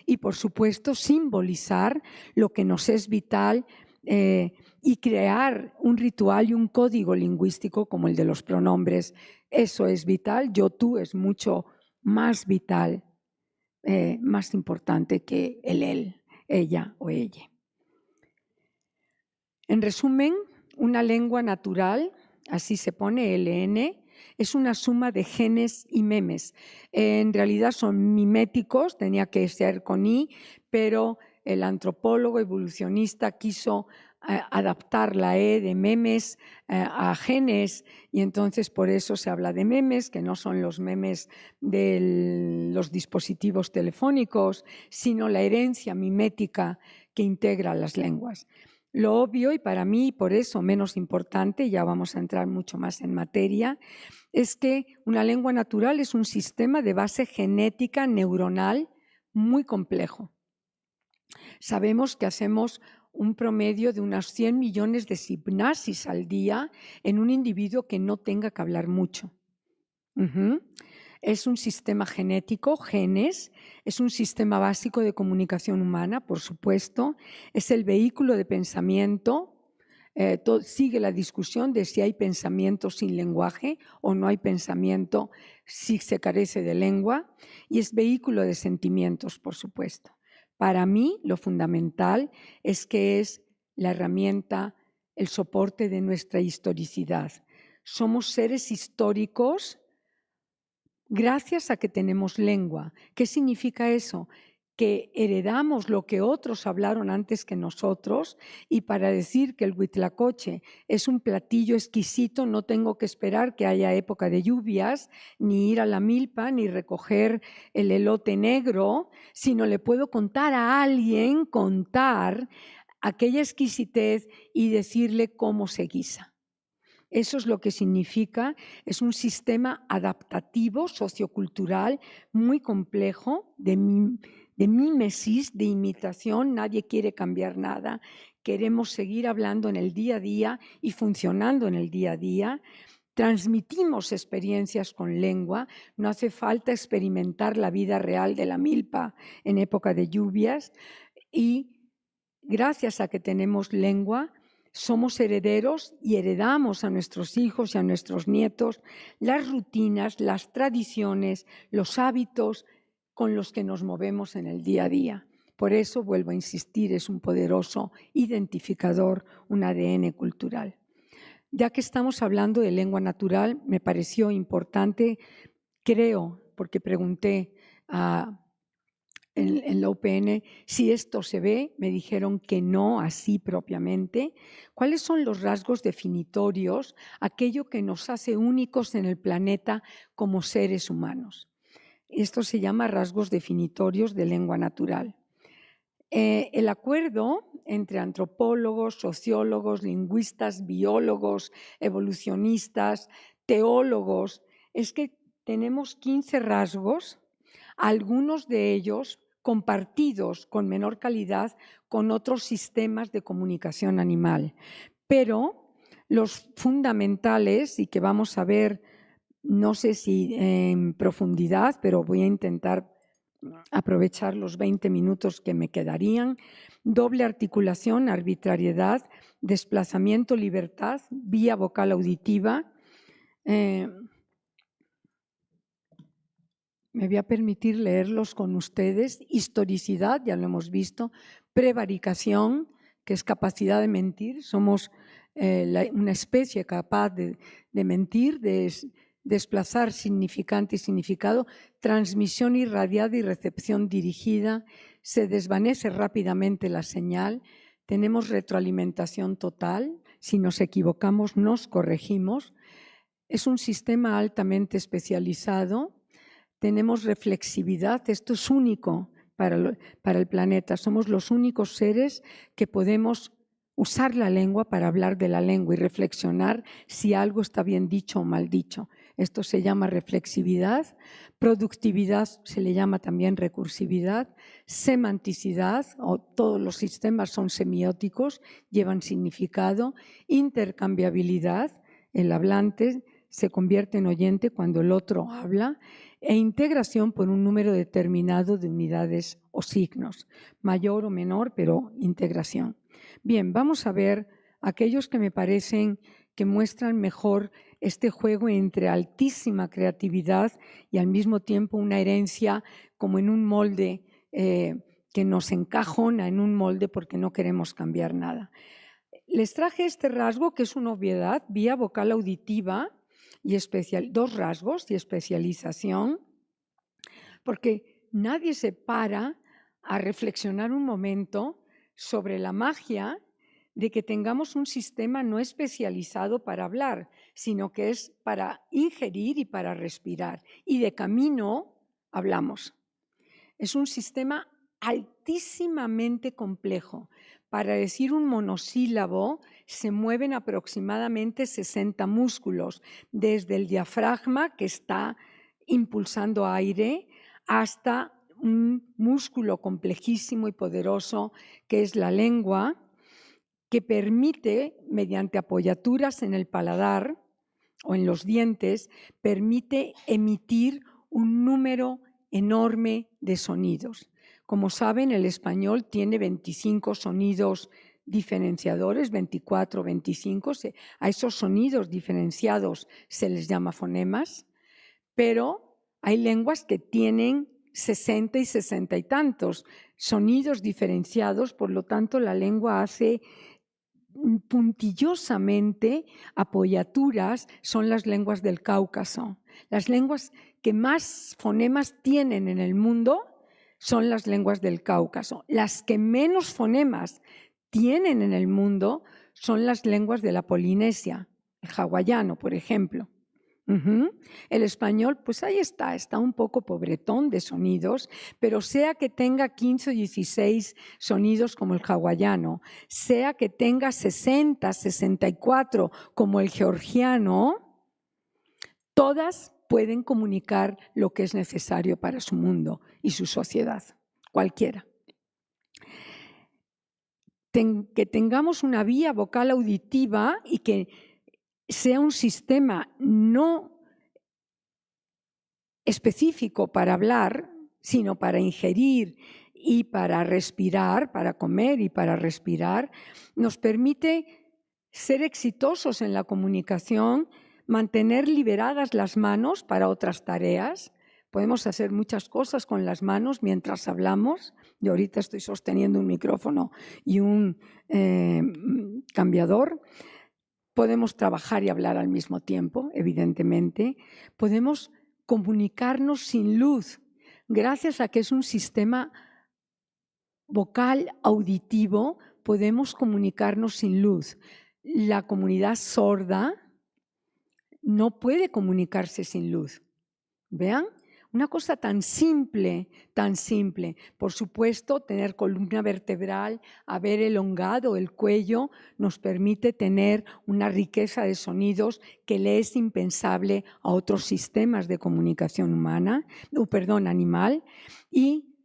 Y por supuesto, simbolizar lo que nos es vital y crear un ritual y un código lingüístico como el de los pronombres. Eso es vital. Yo, tú es mucho más vital, más importante que el él, ella o ella. En resumen, una lengua natural, así se pone LN, es una suma de genes y memes. En realidad son miméticos, tenía que ser con I, pero el antropólogo evolucionista quiso adaptar la E de memes a genes y entonces por eso se habla de memes, que no son los memes de los dispositivos telefónicos, sino la herencia mimética que integra las lenguas. Lo obvio, y para mí por eso menos importante, ya vamos a entrar mucho más en materia, es que una lengua natural es un sistema de base genética neuronal muy complejo. Sabemos que hacemos un promedio de unas 100 millones de hipnosis al día en un individuo que no tenga que hablar mucho. Es un sistema genético, genes, es un sistema básico de comunicación humana, por supuesto, es el vehículo de pensamiento. Sigue la discusión de si hay pensamiento sin lenguaje o no hay pensamiento si se carece de lengua, y es vehículo de sentimientos, por supuesto. Para mí, lo fundamental es que es la herramienta, el soporte de nuestra historicidad. Somos seres históricos gracias a que tenemos lengua. ¿Qué significa eso? Que heredamos lo que otros hablaron antes que nosotros, y para decir que el huitlacoche es un platillo exquisito no tengo que esperar que haya época de lluvias, ni ir a la milpa, ni recoger el elote negro, sino le puedo contar a alguien, contar aquella exquisitez y decirle cómo se guisa. Eso es lo que significa, es un sistema adaptativo, sociocultural, muy complejo, de mímesis, de imitación. Nadie quiere cambiar nada, queremos seguir hablando en el día a día y funcionando en el día a día. Transmitimos experiencias con lengua, no hace falta experimentar la vida real de la milpa en época de lluvias, y gracias a que tenemos lengua, somos herederos y heredamos a nuestros hijos y a nuestros nietos las rutinas, las tradiciones, los hábitos con los que nos movemos en el día a día. Por eso, vuelvo a insistir, es un poderoso identificador, un ADN cultural. Ya que estamos hablando de lengua natural, me pareció importante, creo, porque pregunté en la UPN si esto se ve, me dijeron que no así propiamente. ¿Cuáles son los rasgos definitorios, aquello que nos hace únicos en el planeta como seres humanos? Esto se llama rasgos definitorios de lengua natural. El acuerdo entre antropólogos, sociólogos, lingüistas, biólogos, evolucionistas, teólogos, es que tenemos 15 rasgos, algunos de ellos compartidos con menor calidad con otros sistemas de comunicación animal. Pero los fundamentales, y que vamos a ver, no sé si en profundidad, pero voy a intentar aprovechar los 20 minutos que me quedarían: doble articulación, arbitrariedad, desplazamiento, libertad, vía vocal auditiva. Me voy a permitir leerlos con ustedes. Historicidad, ya lo hemos visto. Prevaricación, que es capacidad de mentir. Somos una especie capaz de mentir, de desplazar significante y significado. Transmisión irradiada y recepción dirigida. Se desvanece rápidamente la señal. Tenemos retroalimentación total. Si nos equivocamos, nos corregimos. Es un sistema altamente especializado. Tenemos reflexividad, esto es único para el planeta. Somos los únicos seres que podemos usar la lengua para hablar de la lengua y reflexionar si algo está bien dicho o mal dicho. Esto se llama reflexividad. Productividad se le llama también recursividad. Semanticidad, o todos los sistemas son semióticos, llevan significado. Intercambiabilidad, el hablante se convierte en oyente cuando el otro habla, e integración por un número determinado de unidades o signos, mayor o menor, pero integración. Bien, vamos a ver aquellos que me parecen que muestran mejor este juego entre altísima creatividad y al mismo tiempo una herencia como en un molde que nos encajona en un molde porque no queremos cambiar nada. Les traje este rasgo que es una obviedad, vía vocal auditiva, y dos rasgos y especialización, porque nadie se para a reflexionar un momento sobre la magia de que tengamos un sistema no especializado para hablar, sino que es para ingerir y para respirar. Y de camino hablamos. Es un sistema altísimamente complejo. Para decir un monosílabo se mueven aproximadamente 60 músculos, desde el diafragma, que está impulsando aire, hasta un músculo complejísimo y poderoso que es la lengua, que permite, mediante apoyaturas en el paladar o en los dientes, permite emitir un número enorme de sonidos. Como saben, el español tiene 25 sonidos diferenciadores, 24, 25. A esos sonidos diferenciados se les llama fonemas, pero hay lenguas que tienen 60 y 60 y tantos sonidos diferenciados, por lo tanto la lengua hace puntillosamente apoyaturas, son las lenguas del Cáucaso. Las lenguas que más fonemas tienen en el mundo son las lenguas del Cáucaso. Las que menos fonemas tienen en el mundo son las lenguas de la Polinesia, el hawaiano, por ejemplo. El español, pues ahí está un poco pobretón de sonidos, pero sea que tenga 15 o 16 sonidos como el hawaiano, sea que tenga 60, 64 como el georgiano, todas pueden comunicar lo que es necesario para su mundo y su sociedad, cualquiera. Que tengamos una vía vocal auditiva y que sea un sistema no específico para hablar, sino para ingerir y para respirar, para comer y para respirar, nos permite ser exitosos en la comunicación, mantener liberadas las manos para otras tareas. Podemos hacer muchas cosas con las manos mientras hablamos. Yo ahorita estoy sosteniendo un micrófono y un cambiador. Podemos trabajar y hablar al mismo tiempo, evidentemente. Podemos comunicarnos sin luz, gracias a que es un sistema vocal auditivo, podemos comunicarnos sin luz. La comunidad sorda no puede comunicarse sin luz. ¿Vean? Una cosa tan simple, tan simple. Por supuesto, tener columna vertebral, haber elongado el cuello, nos permite tener una riqueza de sonidos que le es impensable a otros sistemas de comunicación animal. Y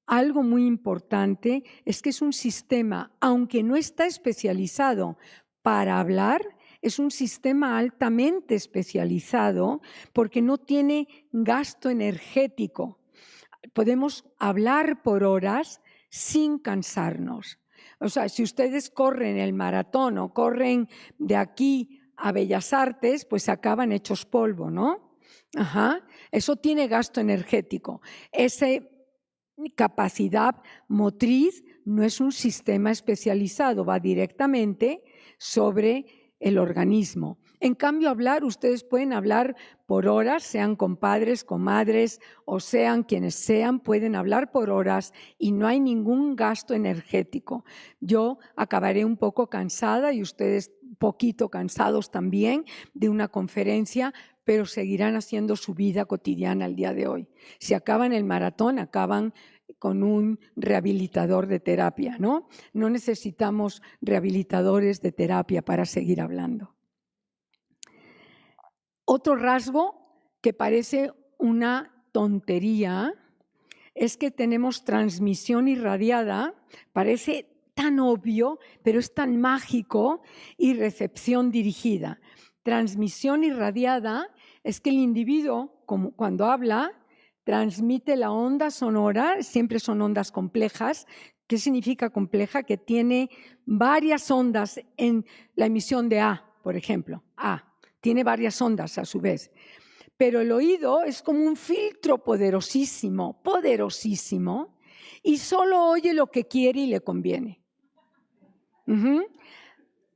algo muy importante es que es un sistema, aunque no está especializado para hablar, es un sistema altamente especializado porque no tiene gasto energético. Podemos hablar por horas sin cansarnos. O sea, si ustedes corren el maratón o corren de aquí a Bellas Artes, pues acaban hechos polvo, ¿no? Eso tiene gasto energético. Esa capacidad motriz no es un sistema especializado, va directamente sobre el organismo. En cambio, hablar, ustedes pueden hablar por horas, sean compadres, comadres o sean quienes sean, pueden hablar por horas y no hay ningún gasto energético. Yo acabaré un poco cansada y ustedes poquito cansados también de una conferencia, pero seguirán haciendo su vida cotidiana al día de hoy. Si acaban el maratón, acaban con un rehabilitador de terapia, ¿no? No necesitamos rehabilitadores de terapia para seguir hablando. Otro rasgo que parece una tontería es que tenemos transmisión irradiada, parece tan obvio, pero es tan mágico, y recepción dirigida. Transmisión irradiada es que el individuo, cuando habla, transmite la onda sonora, siempre son ondas complejas. ¿Qué significa compleja? Que tiene varias ondas en la emisión de A, por ejemplo. A, tiene varias ondas a su vez. Pero el oído es como un filtro poderosísimo, poderosísimo, y solo oye lo que quiere y le conviene.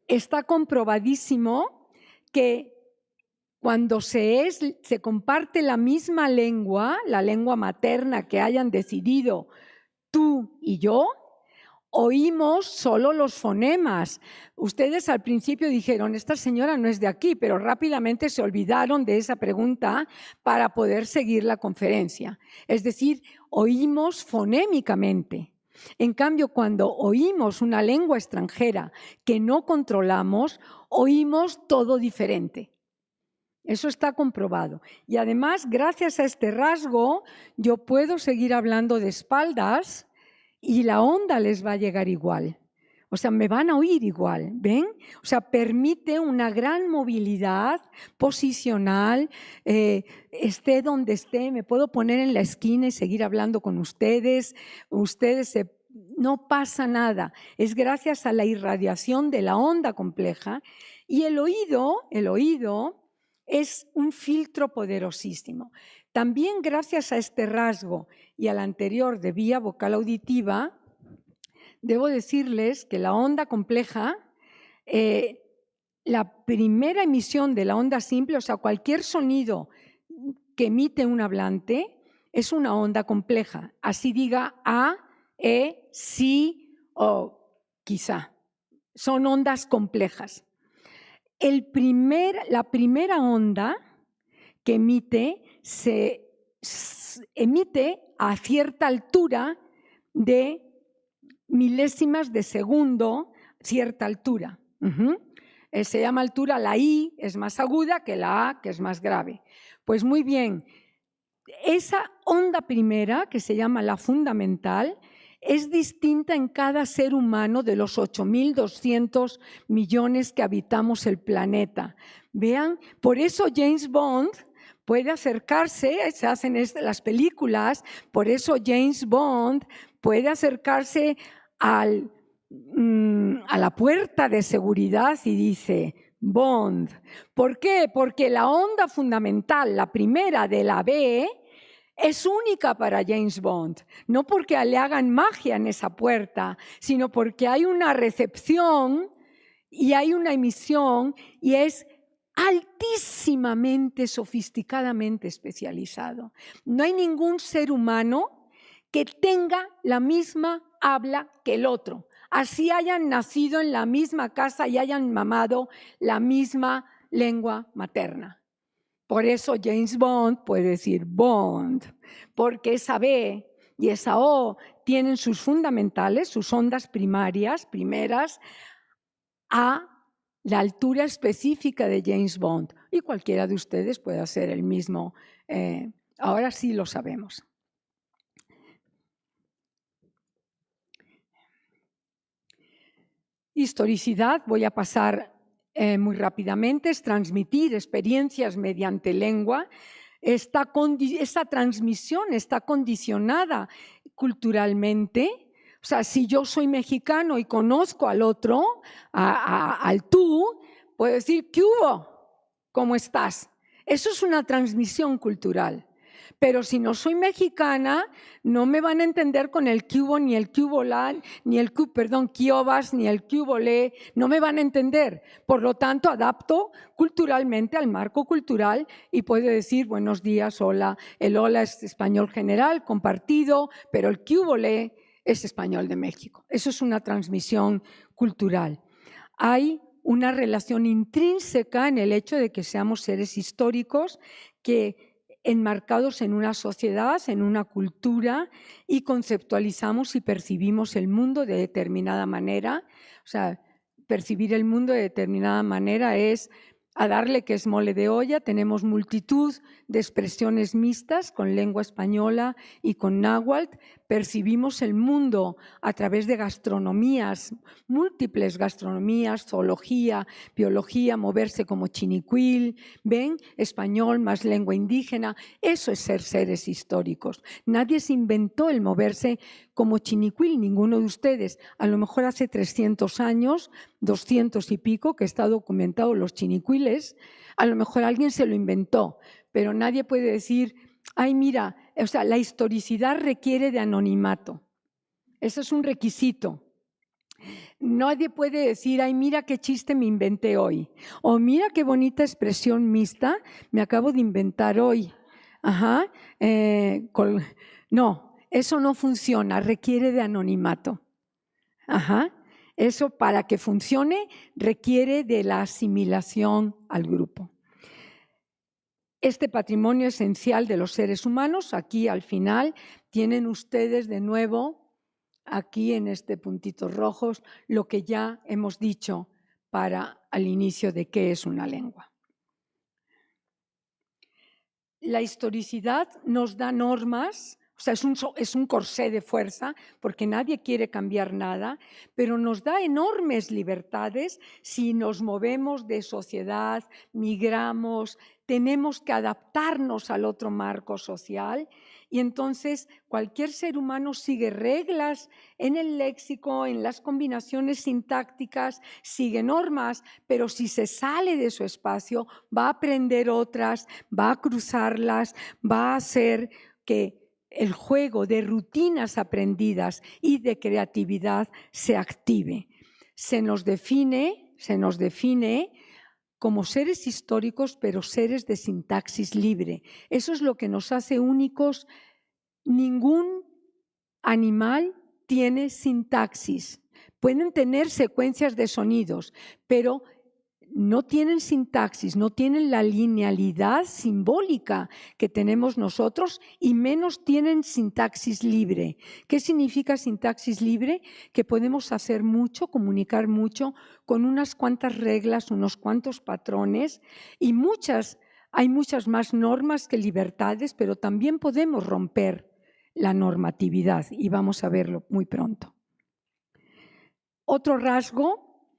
Está comprobadísimo que cuando se comparte la misma lengua, la lengua materna que hayan decidido tú y yo, oímos solo los fonemas. Ustedes al principio dijeron, esta señora no es de aquí, pero rápidamente se olvidaron de esa pregunta para poder seguir la conferencia. Es decir, oímos fonémicamente. En cambio, cuando oímos una lengua extranjera que no controlamos, oímos todo diferente. Eso está comprobado. Y además, gracias a este rasgo, yo puedo seguir hablando de espaldas y la onda les va a llegar igual. O sea, me van a oír igual, ¿ven? O sea, permite una gran movilidad posicional, esté donde esté, me puedo poner en la esquina y seguir hablando con ustedes, no pasa nada. Es gracias a la irradiación de la onda compleja, y el oído es un filtro poderosísimo. También gracias a este rasgo y al anterior de vía vocal auditiva, debo decirles que la onda compleja, la primera emisión de la onda simple, o sea, cualquier sonido que emite un hablante, es una onda compleja. Así diga A, E, sí o quizá. Son ondas complejas. La primera onda que emite se emite a cierta altura de milésimas de segundo, cierta altura. Se llama altura, la I es más aguda que la A, que es más grave. Pues muy bien, esa onda primera, que se llama la fundamental, es distinta en cada ser humano de los 8.200 millones que habitamos el planeta. Vean, por eso James Bond puede acercarse, se hacen las películas, por eso James Bond puede acercarse a la puerta de seguridad y dice Bond. ¿Por qué? Porque la onda fundamental, la primera de la B, es única para James Bond, no porque le hagan magia en esa puerta, sino porque hay una recepción y hay una emisión y es altísimamente, sofisticadamente especializado. No hay ningún ser humano que tenga la misma habla que el otro, así hayan nacido en la misma casa y hayan mamado la misma lengua materna. Por eso James Bond puede decir Bond, porque esa B y esa O tienen sus fundamentales, sus ondas primeras, a la altura específica de James Bond. Y cualquiera de ustedes puede hacer el mismo. Ahora sí lo sabemos. Historicidad, voy a pasar muy rápidamente, es transmitir experiencias mediante lengua. Esta transmisión está condicionada culturalmente. O sea, si yo soy mexicano y conozco al otro, al tú, puedo decir, ¿qué hubo? ¿Cómo estás? Eso es una transmisión cultural. Pero si no soy mexicana, no me van a entender con el que hubo, ni el que hubo la, ni el que, perdón, quiobas, ni el que hubo le, no me van a entender. Por lo tanto, adapto culturalmente al marco cultural y puedo decir buenos días, hola. El hola es español general, compartido, pero el que hubo le es español de México. Eso es una transmisión cultural. Hay una relación intrínseca en el hecho de que seamos seres históricos que enmarcados en una sociedad, en una cultura, y conceptualizamos y percibimos el mundo de determinada manera. O sea, percibir el mundo de determinada manera es a darle que es mole de olla. Tenemos multitud de expresiones mixtas con lengua española y con náhuatl. Percibimos el mundo a través de gastronomías, múltiples gastronomías, zoología, biología, moverse como chinicuil, ¿ven? Español más lengua indígena. Eso es ser seres históricos. Nadie se inventó el moverse como chinicuil, ninguno de ustedes. A lo mejor hace 300 años, 200 y pico, que está documentado los chinicuiles, a lo mejor alguien se lo inventó, pero nadie puede decir, ay, mira, o sea, la historicidad requiere de anonimato. Eso es un requisito. Nadie puede decir, ay, mira qué chiste me inventé hoy, o mira qué bonita expresión mixta me acabo de inventar hoy. Ajá, no, eso no funciona, requiere de anonimato. Ajá, eso para que funcione requiere de la asimilación al grupo. Este patrimonio esencial de los seres humanos, aquí al final tienen ustedes de nuevo, aquí en este puntito rojos, lo que ya hemos dicho para al inicio de qué es una lengua. La historicidad nos da normas, o sea, es un corsé de fuerza, porque nadie quiere cambiar nada, pero nos da enormes libertades si nos movemos de sociedad, migramos, tenemos que adaptarnos al otro marco social, y entonces cualquier ser humano sigue reglas en el léxico, en las combinaciones sintácticas, sigue normas, pero si se sale de su espacio va a aprender otras, va a cruzarlas, va a hacer que el juego de rutinas aprendidas y de creatividad se active. Se nos define como seres históricos, pero seres de sintaxis libre. Eso es lo que nos hace únicos. Ningún animal tiene sintaxis. Pueden tener secuencias de sonidos, pero no tienen sintaxis, no tienen la linealidad simbólica que tenemos nosotros y menos tienen sintaxis libre. ¿Qué significa sintaxis libre? Que podemos hacer mucho, comunicar mucho con unas cuantas reglas, unos cuantos patrones y hay muchas más normas que libertades, pero también podemos romper la normatividad y vamos a verlo muy pronto. Otro rasgo,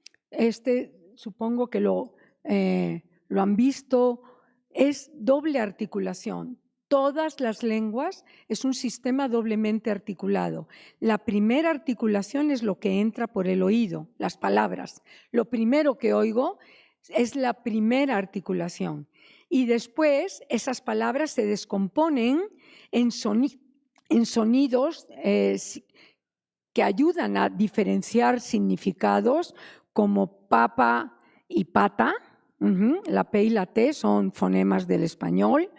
supongo que lo han visto, es doble articulación. Todas las lenguas es un sistema doblemente articulado. La primera articulación es lo que entra por el oído, las palabras. Lo primero que oigo es la primera articulación. Y después esas palabras se descomponen en sonidos que ayudan a diferenciar significados como papa y pata. La P y la T son fonemas del español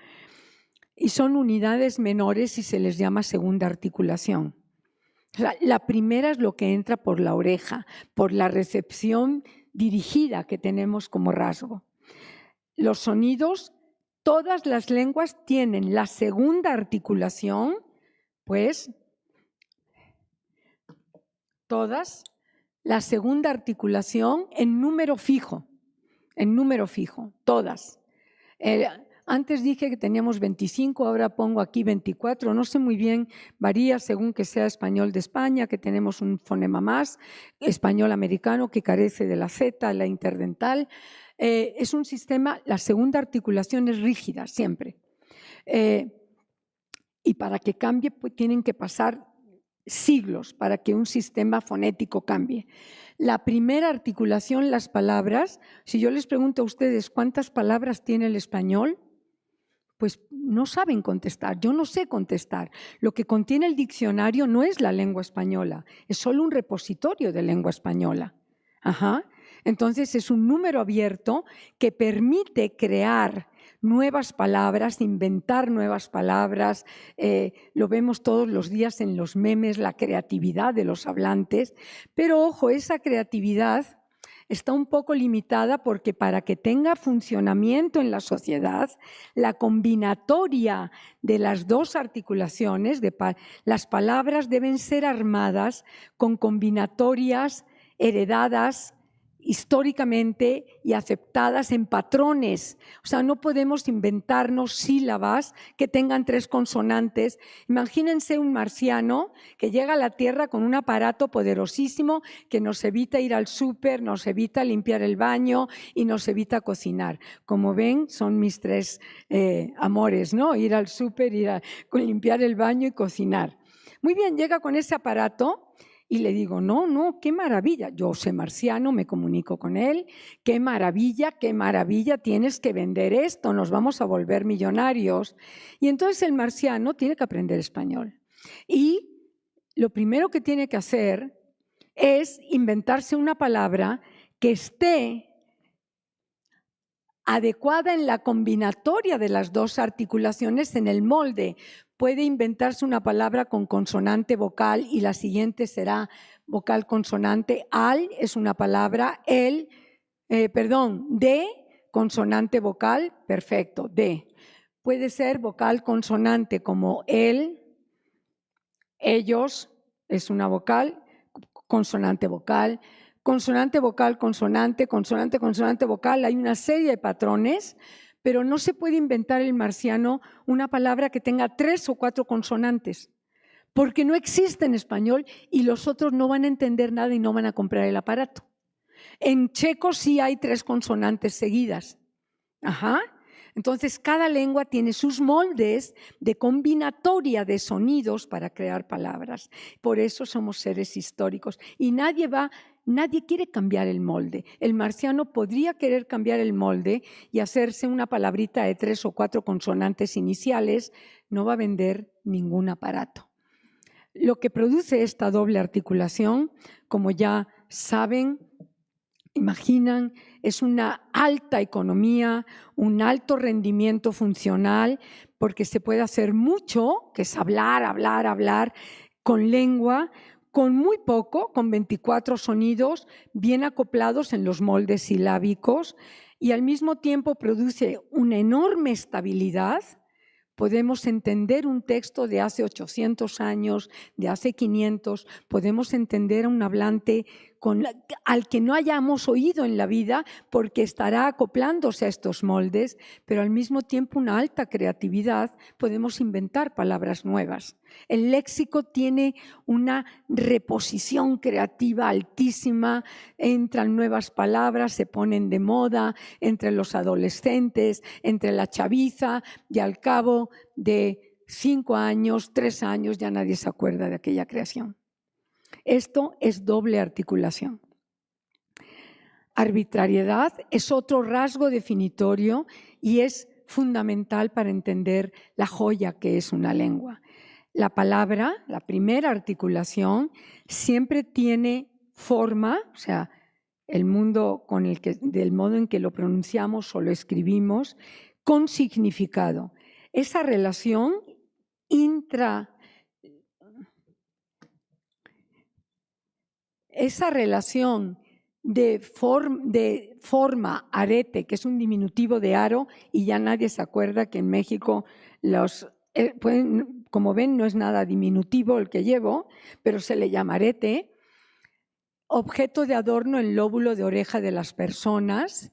y son unidades menores y se les llama segunda articulación. La primera es lo que entra por la oreja, por la recepción dirigida que tenemos como rasgo. Los sonidos, todas las lenguas tienen la segunda articulación, pues todas, la segunda articulación en número fijo, todas. Antes dije que teníamos 25, ahora pongo aquí 24, no sé muy bien, varía según que sea español de España, que tenemos un fonema más, español americano que carece de la Z, la interdental. Es un sistema, la segunda articulación es rígida siempre. Y para que cambie pues, tienen que pasar siglos para que un sistema fonético cambie. La primera articulación, las palabras, si yo les pregunto a ustedes cuántas palabras tiene el español, pues no saben contestar, yo no sé contestar. Lo que contiene el diccionario no es la lengua española, es solo un repositorio de lengua española. Entonces es un número abierto que permite crear nuevas palabras, inventar nuevas palabras, lo vemos todos los días en los memes, la creatividad de los hablantes, pero ojo, esa creatividad está un poco limitada porque para que tenga funcionamiento en la sociedad, la combinatoria de las dos articulaciones, las palabras deben ser armadas con combinatorias heredadas históricamente y aceptadas en patrones. O sea, no podemos inventarnos sílabas que tengan 3 consonantes. Imagínense un marciano que llega a la Tierra con un aparato poderosísimo que nos evita ir al súper, nos evita limpiar el baño y nos evita cocinar. Como ven, son mis 3 amores, ¿no? Ir al súper, limpiar el baño y cocinar. Muy bien, llega con ese aparato. Y le digo, no, qué maravilla. Yo soy marciano, me comunico con él. Qué maravilla, tienes que vender esto, nos vamos a volver millonarios. Y entonces el marciano tiene que aprender español. Y lo primero que tiene que hacer es inventarse una palabra que esté adecuada en la combinatoria de las 2 articulaciones en el molde. Puede inventarse una palabra con consonante vocal y la siguiente será vocal consonante. Al es una palabra, de consonante vocal, perfecto, de. Puede ser vocal consonante como él, ellos, es una vocal, consonante vocal, consonante vocal, consonante, consonante, consonante vocal. Hay una serie de patrones, pero no se puede inventar el marciano una palabra que tenga 3 o 4 consonantes, porque no existe en español y los otros no van a entender nada y no van a comprar el aparato. En checo sí hay 3 consonantes seguidas. Entonces, cada lengua tiene sus moldes de combinatoria de sonidos para crear palabras. Por eso somos seres históricos y nadie quiere cambiar el molde. El marciano podría querer cambiar el molde y hacerse una palabrita de 3 o 4 consonantes iniciales, no va a vender ningún aparato. Lo que produce esta doble articulación, como ya saben, imaginan, es una alta economía, un alto rendimiento funcional, porque se puede hacer mucho, que es hablar con lengua, con muy poco, con 24 sonidos bien acoplados en los moldes silábicos y al mismo tiempo produce una enorme estabilidad. Podemos entender un texto de hace 800 años, de hace 500, podemos entender a un hablante al que no hayamos oído en la vida porque estará acoplándose a estos moldes, pero al mismo tiempo una alta creatividad, podemos inventar palabras nuevas. El léxico tiene una reposición creativa altísima, entran nuevas palabras, se ponen de moda entre los adolescentes, entre la chaviza y al cabo de 5 años, 3 años ya nadie se acuerda de aquella creación. Esto es doble articulación. Arbitrariedad es otro rasgo definitorio y es fundamental para entender la joya que es una lengua. La palabra, la primera articulación, siempre tiene forma, o sea, el mundo del modo en que lo pronunciamos o lo escribimos, con significado. Esa relación de forma, arete, que es un diminutivo de aro, y ya nadie se acuerda que en México como ven, no es nada diminutivo el que llevo, pero se le llama arete. Objeto de adorno en lóbulo de oreja de las personas.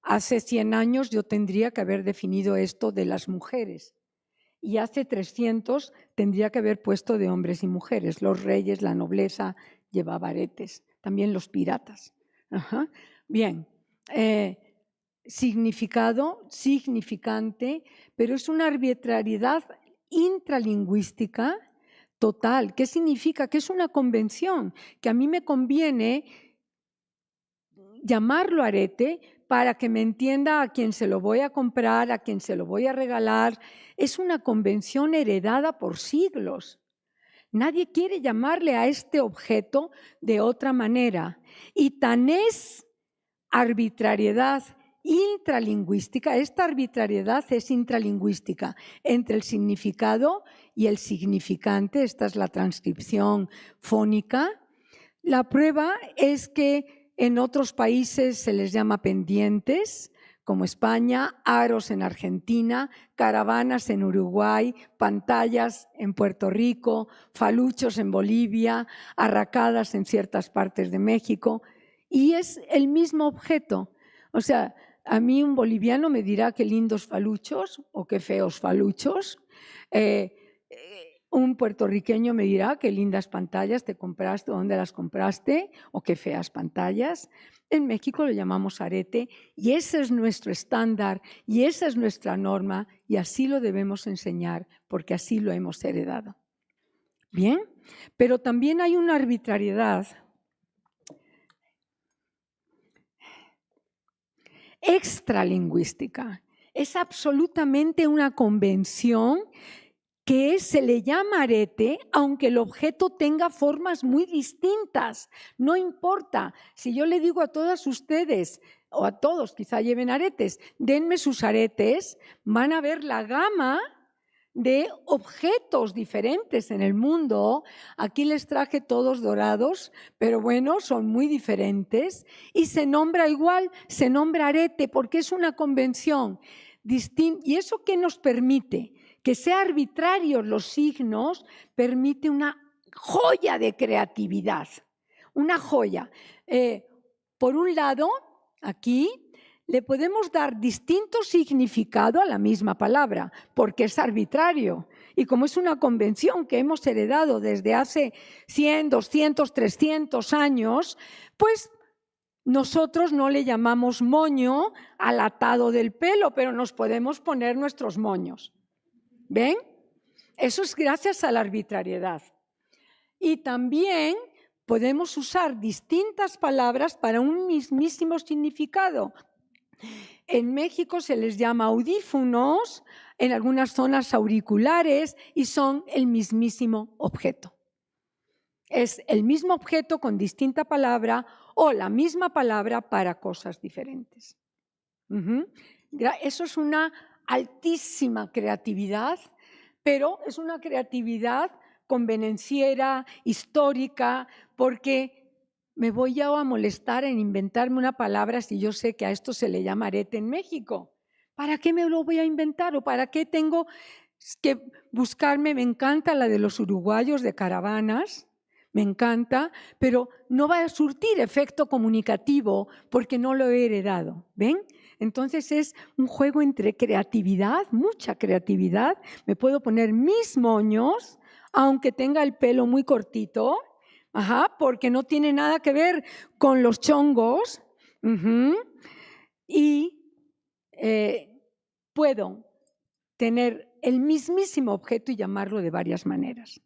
Hace 100 años yo tendría que haber definido esto de las mujeres. Y hace 300 tendría que haber puesto de hombres y mujeres. Los reyes, la nobleza llevaba aretes, también los piratas. Bien, significado, significante, pero es una arbitrariedad intralingüística total. ¿Qué significa? Que es una convención, que a mí me conviene llamarlo arete para que me entienda a quien se lo voy a comprar, a quien se lo voy a regalar. Es una convención heredada por siglos. Nadie quiere llamarle a este objeto de otra manera. Y tan es arbitrariedad intralingüística, esta arbitrariedad es intralingüística entre el significado y el significante. Esta es la transcripción fónica. La prueba es que En otros países se les llama pendientes, como España, aros en Argentina, caravanas en Uruguay, pantallas en Puerto Rico, faluchos en Bolivia, arracadas en ciertas partes de México. Y es el mismo objeto. O sea, a mí un boliviano me dirá qué lindos faluchos o qué feos faluchos. Un puertorriqueño me dirá qué lindas pantallas te compraste, dónde las compraste o qué feas pantallas. En México lo llamamos arete y ese es nuestro estándar y esa es nuestra norma y así lo debemos enseñar porque así lo hemos heredado. Bien, pero también hay una arbitrariedad extralingüística. Es absolutamente una convención que se le llama arete, aunque el objeto tenga formas muy distintas. No importa, si yo le digo a todas ustedes, o a todos, quizá lleven aretes, denme sus aretes, van a ver la gama de objetos diferentes en el mundo. Aquí les traje todos dorados, pero bueno, son muy diferentes. Y se nombra igual, se nombra arete, porque es una convención distinta. ¿Y eso qué nos permite? Que sea arbitrarios los signos permite una joya de creatividad, una joya. Por un lado, aquí le podemos dar distinto significado a la misma palabra, porque es arbitrario. Y como es una convención que hemos heredado desde hace 100, 200, 300 años, pues nosotros no le llamamos moño al atado del pelo, pero nos podemos poner nuestros moños. ¿Ven? Eso es gracias a la arbitrariedad. Y también podemos usar distintas palabras para un mismísimo significado. En México se les llama audífonos, en algunas zonas auriculares y son el mismísimo objeto. Es el mismo objeto con distinta palabra o la misma palabra para cosas diferentes. Eso es una altísima creatividad, pero es una creatividad convenenciera, histórica, porque me voy a molestar en inventarme una palabra si yo sé que a esto se le llama arete en México. ¿Para qué me lo voy a inventar o para qué tengo que buscarme? Me encanta la de los uruguayos de caravanas, me encanta, pero no va a surtir efecto comunicativo porque no lo he heredado, ¿ven? Entonces es un juego entre creatividad, mucha creatividad. Me puedo poner mis moños, aunque tenga el pelo muy cortito, porque no tiene nada que ver con los chongos. Y puedo tener el mismísimo objeto y llamarlo de varias maneras.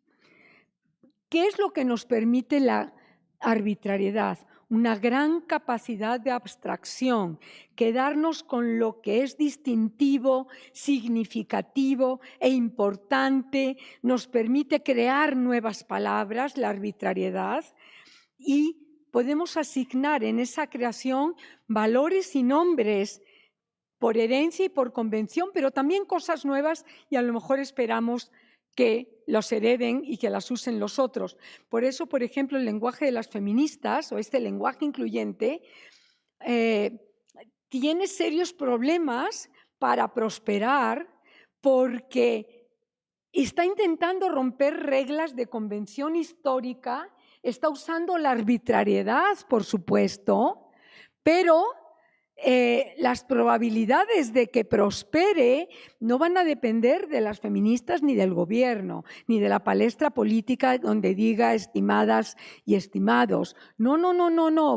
¿Qué es lo que nos permite la arbitrariedad? Una gran capacidad de abstracción, quedarnos con lo que es distintivo, significativo e importante, nos permite crear nuevas palabras, la arbitrariedad, y podemos asignar en esa creación valores y nombres por herencia y por convención, pero también cosas nuevas y a lo mejor esperamos que los hereden y que las usen los otros. Por eso, por ejemplo, el lenguaje de las feministas o este lenguaje incluyente tiene serios problemas para prosperar porque está intentando romper reglas de convención histórica, está usando la arbitrariedad, por supuesto, pero las probabilidades de que prospere no van a depender de las feministas ni del gobierno, ni de la palestra política donde diga estimadas y estimados. No,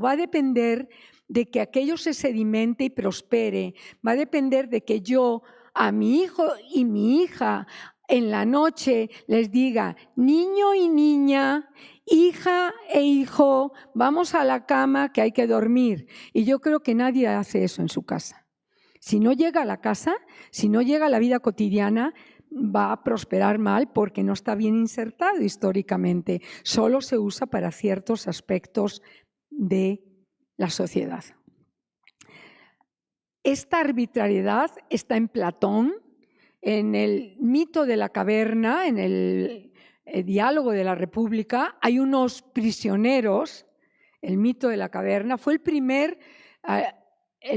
va a depender de que aquello se sedimente y prospere, va a depender de que yo a mi hijo y mi hija en la noche les diga, niño y niña, hija e hijo, vamos a la cama que hay que dormir. Y yo creo que nadie hace eso en su casa. Si no llega a la casa, si no llega a la vida cotidiana, va a prosperar mal porque no está bien insertado históricamente. Solo se usa para ciertos aspectos de la sociedad. Esta arbitrariedad está en Platón, en el mito de la caverna, en el diálogo de la República. Hay unos prisioneros el mito de la caverna, fue el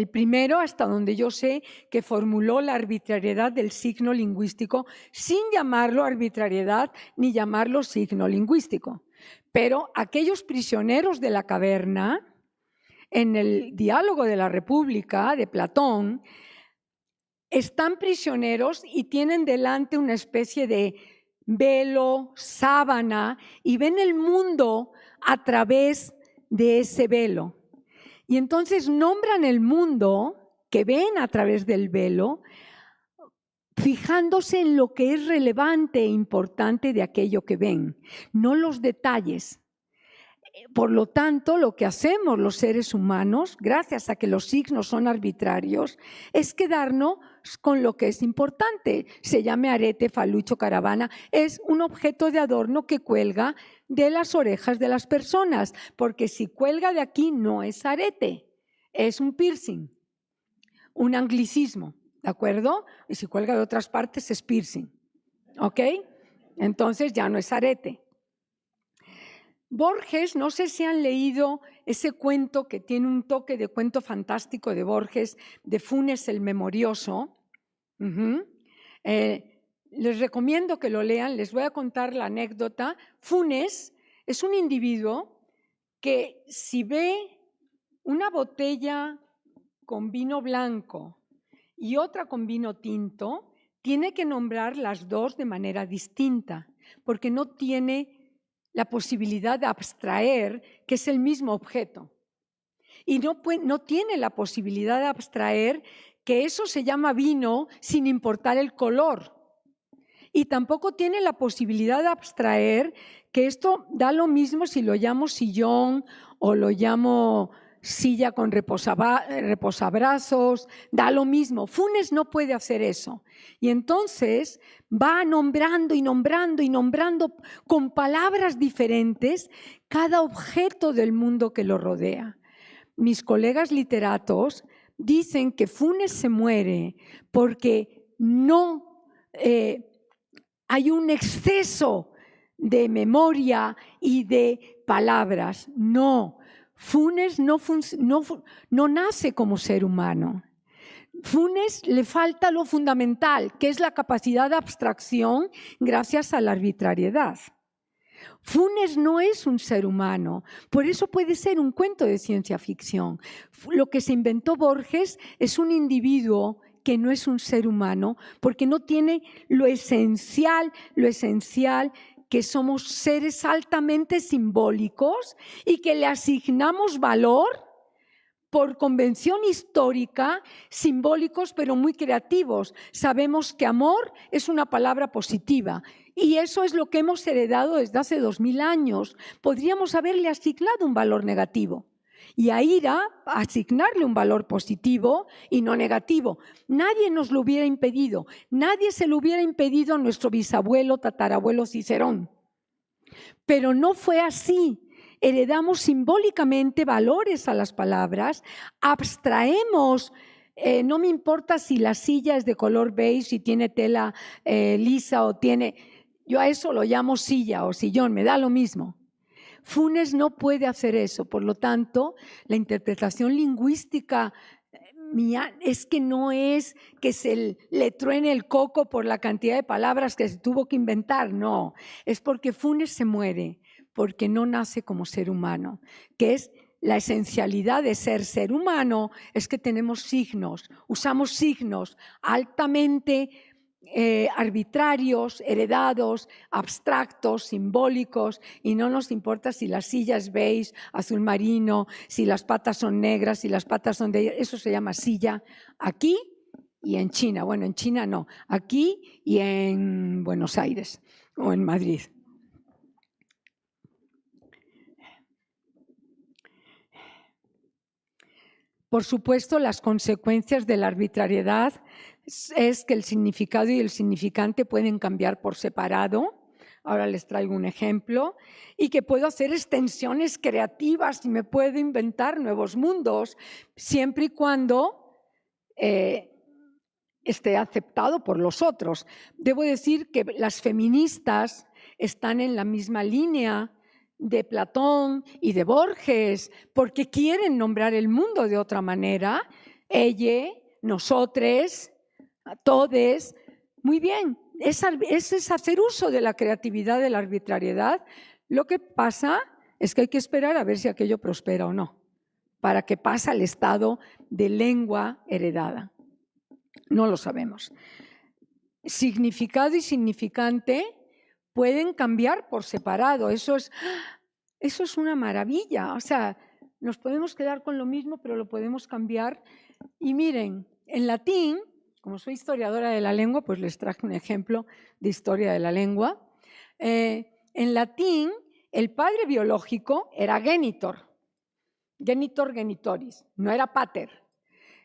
primero, hasta donde yo sé, que formuló la arbitrariedad del signo lingüístico sin llamarlo arbitrariedad ni llamarlo signo lingüístico. Pero aquellos prisioneros de la caverna, en el Diálogo de la República de Platón, están prisioneros y tienen delante una especie de velo, sábana, y ven el mundo a través de ese velo. Y entonces nombran el mundo que ven a través del velo, fijándose en lo que es relevante e importante de aquello que ven, no los detalles. Por lo tanto, lo que hacemos los seres humanos, gracias a que los signos son arbitrarios, es quedarnos con lo que es importante. Se llame arete, falucho, caravana, es un objeto de adorno que cuelga de las orejas de las personas, porque si cuelga de aquí no es arete, es un piercing, un anglicismo, ¿de acuerdo? Y si cuelga de otras partes es piercing, ¿ok? Entonces ya no es arete. Borges, no sé si han leído ese cuento que tiene un toque de cuento fantástico de Borges, de Funes el Memorioso. Les recomiendo que lo lean, les voy a contar la anécdota. Funes es un individuo que si ve una botella con vino blanco y otra con vino tinto, tiene que nombrar las dos de manera distinta, porque no tiene la posibilidad de abstraer que es el mismo objeto. Y no tiene la posibilidad de abstraer que eso se llama vino sin importar el color. Y tampoco tiene la posibilidad de abstraer que esto da lo mismo si lo llamo sillón o lo llamo silla con reposabrazos, da lo mismo. Funes no puede hacer eso. Y entonces va nombrando y nombrando y nombrando con palabras diferentes cada objeto del mundo que lo rodea. Mis colegas literatos dicen que Funes se muere porque no hay un exceso de memoria y de palabras. No. Funes no nace como ser humano. Funes le falta lo fundamental, que es la capacidad de abstracción gracias a la arbitrariedad. Funes no es un ser humano, por eso puede ser un cuento de ciencia ficción. Lo que se inventó Borges es un individuo que no es un ser humano, porque no tiene lo esencial que somos seres altamente simbólicos y que le asignamos valor por convención histórica, simbólicos pero muy creativos. Sabemos que amor es una palabra positiva y eso es lo que hemos heredado desde hace 2000 años. Podríamos haberle asignado un valor negativo y a ira asignarle un valor positivo y no negativo. Nadie nos lo hubiera impedido, nadie se lo hubiera impedido a nuestro bisabuelo, tatarabuelo Cicerón. Pero no fue así. Heredamos simbólicamente valores a las palabras, abstraemos, no me importa si la silla es de color beige, si tiene tela lisa o tiene, yo a eso lo llamo silla o sillón, me da lo mismo. Funes no puede hacer eso, por lo tanto, la interpretación lingüística mía es que no es que se le truene el coco por la cantidad de palabras que se tuvo que inventar, no, es porque Funes se muere, porque no nace como ser humano, que es la esencialidad de ser humano, es que tenemos signos, usamos signos altamente arbitrarios, heredados, abstractos, simbólicos, y no nos importa si la silla es beige, azul marino, si las patas son negras, si las patas son de... Eso se llama silla aquí y en China. Bueno, en China no, aquí y en Buenos Aires o en Madrid. Por supuesto, las consecuencias de la arbitrariedad es que el significado y el significante pueden cambiar por separado. Ahora les traigo un ejemplo. Y que puedo hacer extensiones creativas y me puedo inventar nuevos mundos, siempre y cuando esté aceptado por los otros. Debo decir que las feministas están en la misma línea de Platón y de Borges, porque quieren nombrar el mundo de otra manera. Ella, nosotros, todes. Muy bien, es hacer uso de la creatividad, de la arbitrariedad. Lo que pasa es que hay que esperar a ver si aquello prospera o no, para que pase al estado de lengua heredada. No lo sabemos. Significado y significante pueden cambiar por separado. Eso es una maravilla. O sea, nos podemos quedar con lo mismo, pero lo podemos cambiar. Y miren, en latín, como soy historiadora de la lengua, pues les traje un ejemplo de historia de la lengua. En latín, el padre biológico era genitor. Genitor, genitoris. No era pater.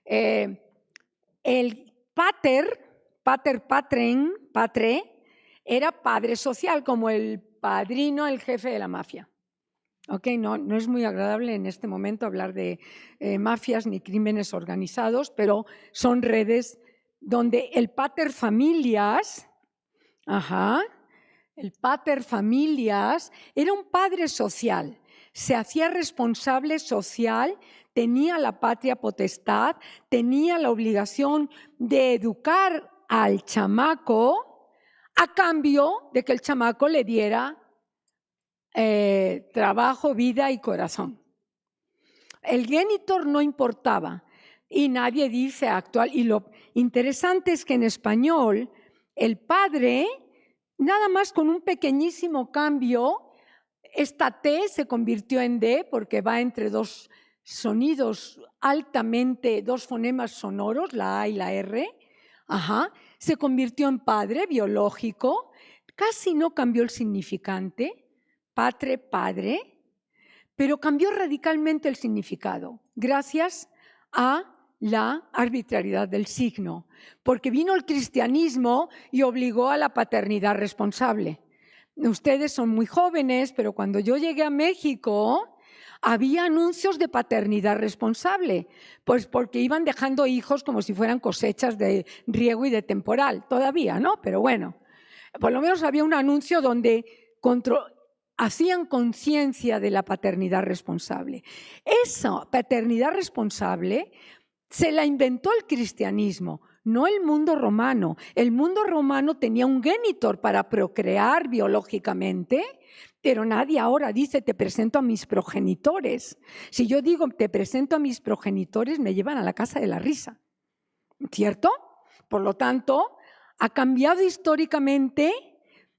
El pater, patren, patre, era padre social, como el padrino, el jefe de la mafia. Okay, no es muy agradable en este momento hablar de mafias ni crímenes organizados, pero son redes donde el pater familias, el pater familias era un padre social, se hacía responsable social, tenía la patria potestad, tenía la obligación de educar al chamaco a cambio de que el chamaco le diera trabajo, vida y corazón. El genitor no importaba y nadie dice actual. Y lo interesante es que en español el padre, nada más con un pequeñísimo cambio, esta T se convirtió en D porque va entre dos sonidos altamente, dos fonemas sonoros, la A y la R. Se convirtió en padre biológico, casi no cambió el significante. Patre, padre, pero cambió radicalmente el significado gracias a la arbitrariedad del signo, porque vino el cristianismo y obligó a la paternidad responsable. Ustedes son muy jóvenes, pero cuando yo llegué a México había anuncios de paternidad responsable, pues porque iban dejando hijos como si fueran cosechas de riego y de temporal, todavía, ¿no? Pero bueno, por lo menos había un anuncio donde hacían conciencia de la paternidad responsable. Esa paternidad responsable se la inventó el cristianismo, no el mundo romano. El mundo romano tenía un genitor para procrear biológicamente, pero nadie ahora dice te presento a mis progenitores. Si yo digo te presento a mis progenitores, me llevan a la casa de la risa, ¿cierto? Por lo tanto, ha cambiado históricamente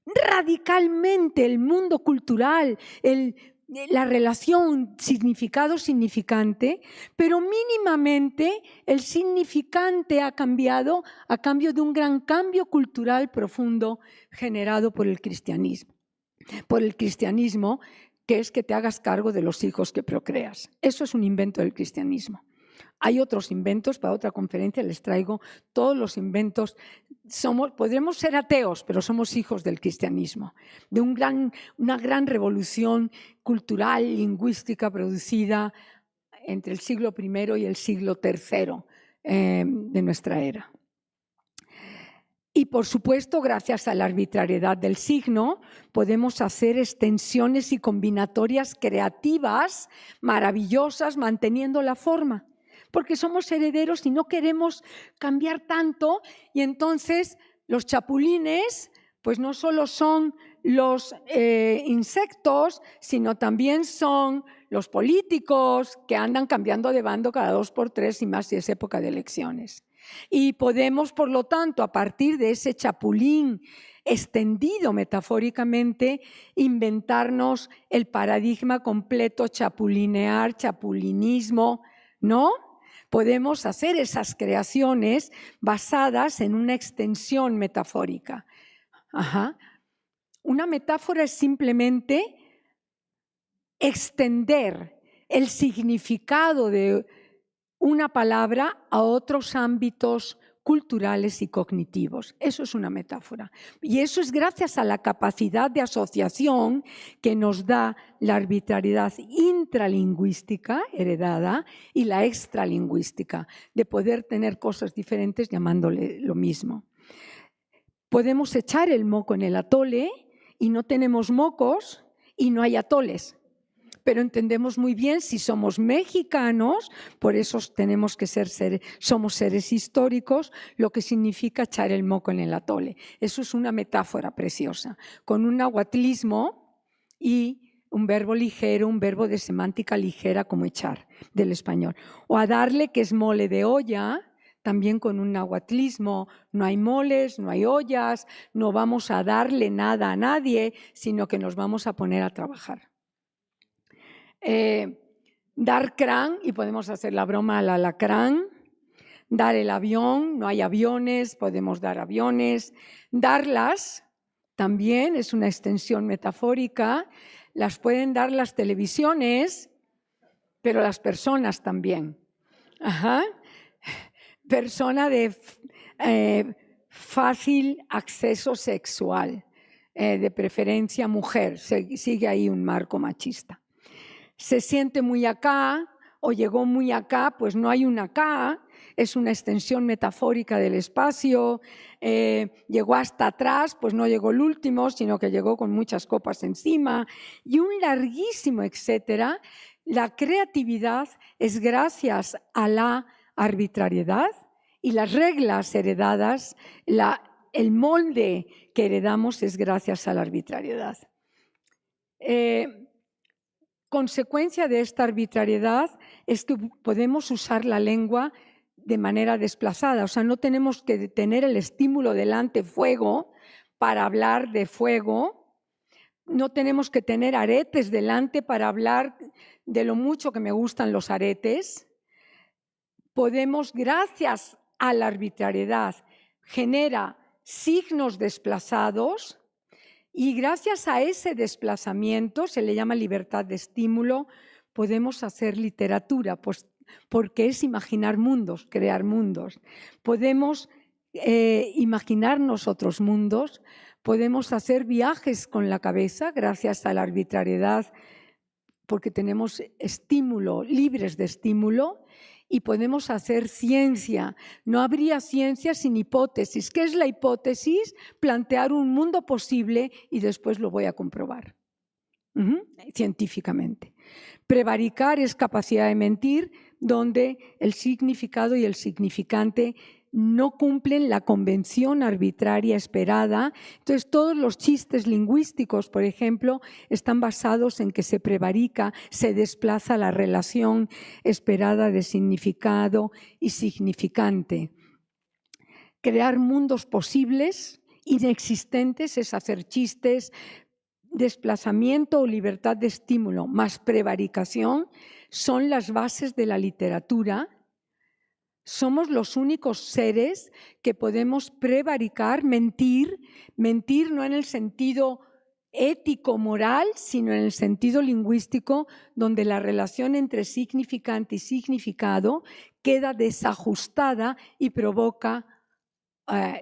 radicalmente el mundo cultural, la relación significado-significante, pero mínimamente el significante ha cambiado a cambio de un gran cambio cultural profundo generado por el cristianismo. Por el cristianismo, que es que te hagas cargo de los hijos que procreas. Eso es un invento del cristianismo. Hay otros inventos, para otra conferencia les traigo todos los inventos. Podremos ser ateos, pero somos hijos del cristianismo, de una gran revolución cultural, lingüística producida entre el siglo I y el siglo III de nuestra era. Y por supuesto, gracias a la arbitrariedad del signo, podemos hacer extensiones y combinatorias creativas maravillosas manteniendo la forma. Porque somos herederos y no queremos cambiar tanto, y entonces los chapulines pues no solo son los insectos, sino también son los políticos que andan cambiando de bando cada 2 por 3 y más si es época de elecciones. Y podemos, por lo tanto, a partir de ese chapulín extendido metafóricamente, inventarnos el paradigma completo, chapulinear, chapulinismo, ¿no? Podemos hacer esas creaciones basadas en una extensión metafórica. Una metáfora es simplemente extender el significado de una palabra a otros ámbitos culturales y cognitivos. Eso es una metáfora. Y eso es gracias a la capacidad de asociación que nos da la arbitrariedad intralingüística heredada y la extralingüística, de poder tener cosas diferentes llamándole lo mismo. Podemos echar el moco en el atole y no tenemos mocos, y no hay atoles. Pero entendemos muy bien si somos mexicanos, por eso tenemos que somos seres históricos, lo que significa echar el moco en el atole. Eso es una metáfora preciosa, con un nahuatlismo y un verbo ligero, un verbo de semántica ligera como echar del español. O a darle, que es mole de olla, también con un nahuatlismo. No hay moles, no hay ollas, no vamos a darle nada a nadie, sino que nos vamos a poner a trabajar. Dar crán, y podemos hacer la broma al alacrán. Dar el avión, no hay aviones, podemos dar aviones. Darlas también es una extensión metafórica. Las pueden dar las televisiones, pero las personas también. Ajá. Persona de fácil acceso sexual, de preferencia mujer. Sigue ahí un marco machista. Se siente muy acá o llegó muy acá, pues no hay un acá, es una extensión metafórica del espacio. Llegó hasta atrás, pues no llegó el último, sino que llegó con muchas copas encima, y un larguísimo etcétera. La creatividad es gracias a la arbitrariedad y las reglas heredadas, el molde que heredamos es gracias a la arbitrariedad. Consecuencia de esta arbitrariedad es que podemos usar la lengua de manera desplazada, o sea, no tenemos que tener el estímulo delante, fuego, para hablar de fuego, no tenemos que tener aretes delante para hablar de lo mucho que me gustan los aretes. Podemos, gracias a la arbitrariedad, genera signos desplazados. Y gracias a ese desplazamiento, se le llama libertad de estímulo, podemos hacer literatura, pues, porque es imaginar mundos, crear mundos. Podemos imaginarnos otros mundos, podemos hacer viajes con la cabeza gracias a la arbitrariedad, porque tenemos estímulo, libres de estímulo, y podemos hacer ciencia. No habría ciencia sin hipótesis. ¿Qué es la hipótesis? Plantear un mundo posible y después lo voy a comprobar científicamente. Prevaricar es capacidad de mentir, donde el significado y el significante no cumplen la convención arbitraria esperada. Entonces, todos los chistes lingüísticos, por ejemplo, están basados en que se prevarica, se desplaza la relación esperada de significado y significante. Crear mundos posibles, inexistentes, es hacer chistes. Desplazamiento o libertad de estímulo más prevaricación son las bases de la literatura. Somos los únicos seres que podemos prevaricar, mentir no en el sentido ético, moral, sino en el sentido lingüístico, donde la relación entre significante y significado queda desajustada y provoca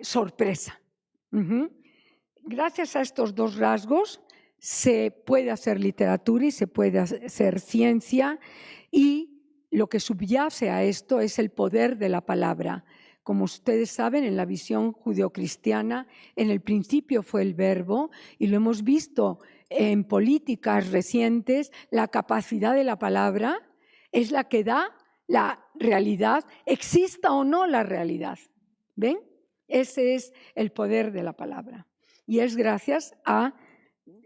sorpresa. Gracias a estos dos rasgos se puede hacer literatura y se puede hacer ciencia, y lo que subyace a esto es el poder de la palabra. Como ustedes saben, en la visión judeocristiana, en el principio fue el verbo, y lo hemos visto en políticas recientes, la capacidad de la palabra es la que da la realidad, exista o no la realidad. ¿Ven? Ese es el poder de la palabra. Y es gracias a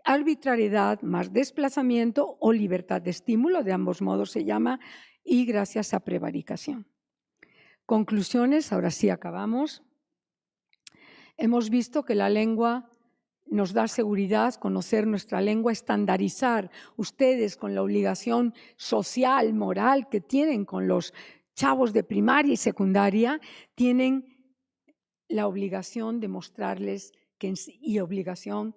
arbitrariedad más desplazamiento o libertad de estímulo, de ambos modos se llama, y gracias a prevaricación. Conclusiones, ahora sí acabamos. Hemos visto que la lengua nos da seguridad, conocer nuestra lengua, estandarizar. Ustedes, con la obligación social, moral que tienen con los chavos de primaria y secundaria, tienen la obligación de mostrarles y obligación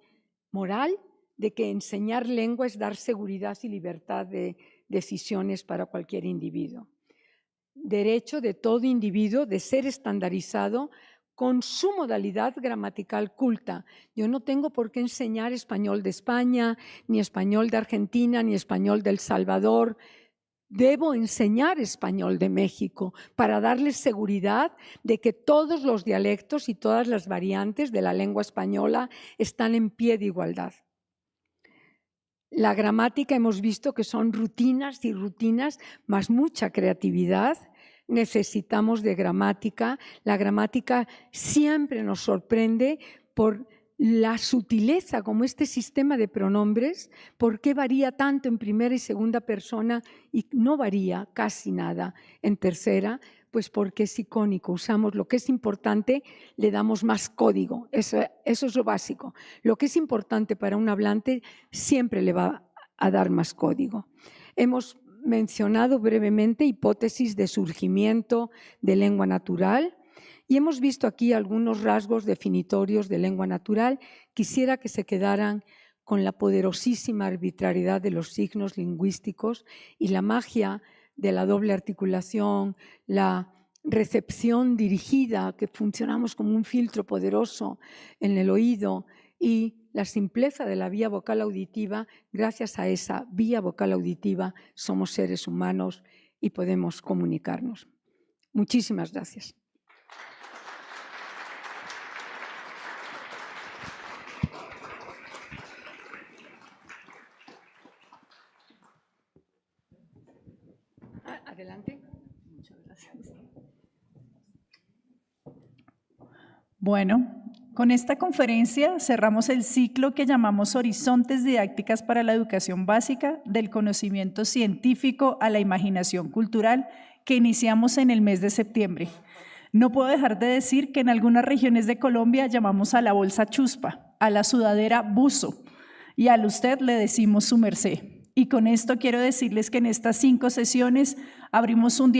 moral de que enseñar lengua es dar seguridad y libertad de decisiones para cualquier individuo. Derecho de todo individuo de ser estandarizado con su modalidad gramatical culta. Yo no tengo por qué enseñar español de España, ni español de Argentina, ni español de El Salvador. Debo enseñar español de México para darles seguridad de que todos los dialectos y todas las variantes de la lengua española están en pie de igualdad. La gramática hemos visto que son rutinas y rutinas, más mucha creatividad. Necesitamos de gramática. La gramática siempre nos sorprende por la sutileza, como este sistema de pronombres, por qué varía tanto en primera y segunda persona y no varía casi nada en tercera, pues porque es icónico. Usamos lo que es importante, le damos más código. Eso es lo básico. Lo que es importante para un hablante siempre le va a dar más código. Hemos mencionado brevemente hipótesis de surgimiento de lengua natural y hemos visto aquí algunos rasgos definitorios de lengua natural. Quisiera que se quedaran con la poderosísima arbitrariedad de los signos lingüísticos y la magia de la doble articulación, la recepción dirigida, que funcionamos como un filtro poderoso en el oído, y la simpleza de la vía vocal auditiva. Gracias a esa vía vocal auditiva somos seres humanos y podemos comunicarnos. Muchísimas gracias. Adelante. Muchas gracias. Bueno, con esta conferencia cerramos el ciclo que llamamos Horizontes Didácticas para la Educación Básica, del conocimiento científico a la imaginación cultural, que iniciamos en el mes de septiembre. No puedo dejar de decir que en algunas regiones de Colombia llamamos a la bolsa chuspa, a la sudadera buzo, y al usted le decimos su merced. Y con esto quiero decirles que en estas 5 sesiones abrimos un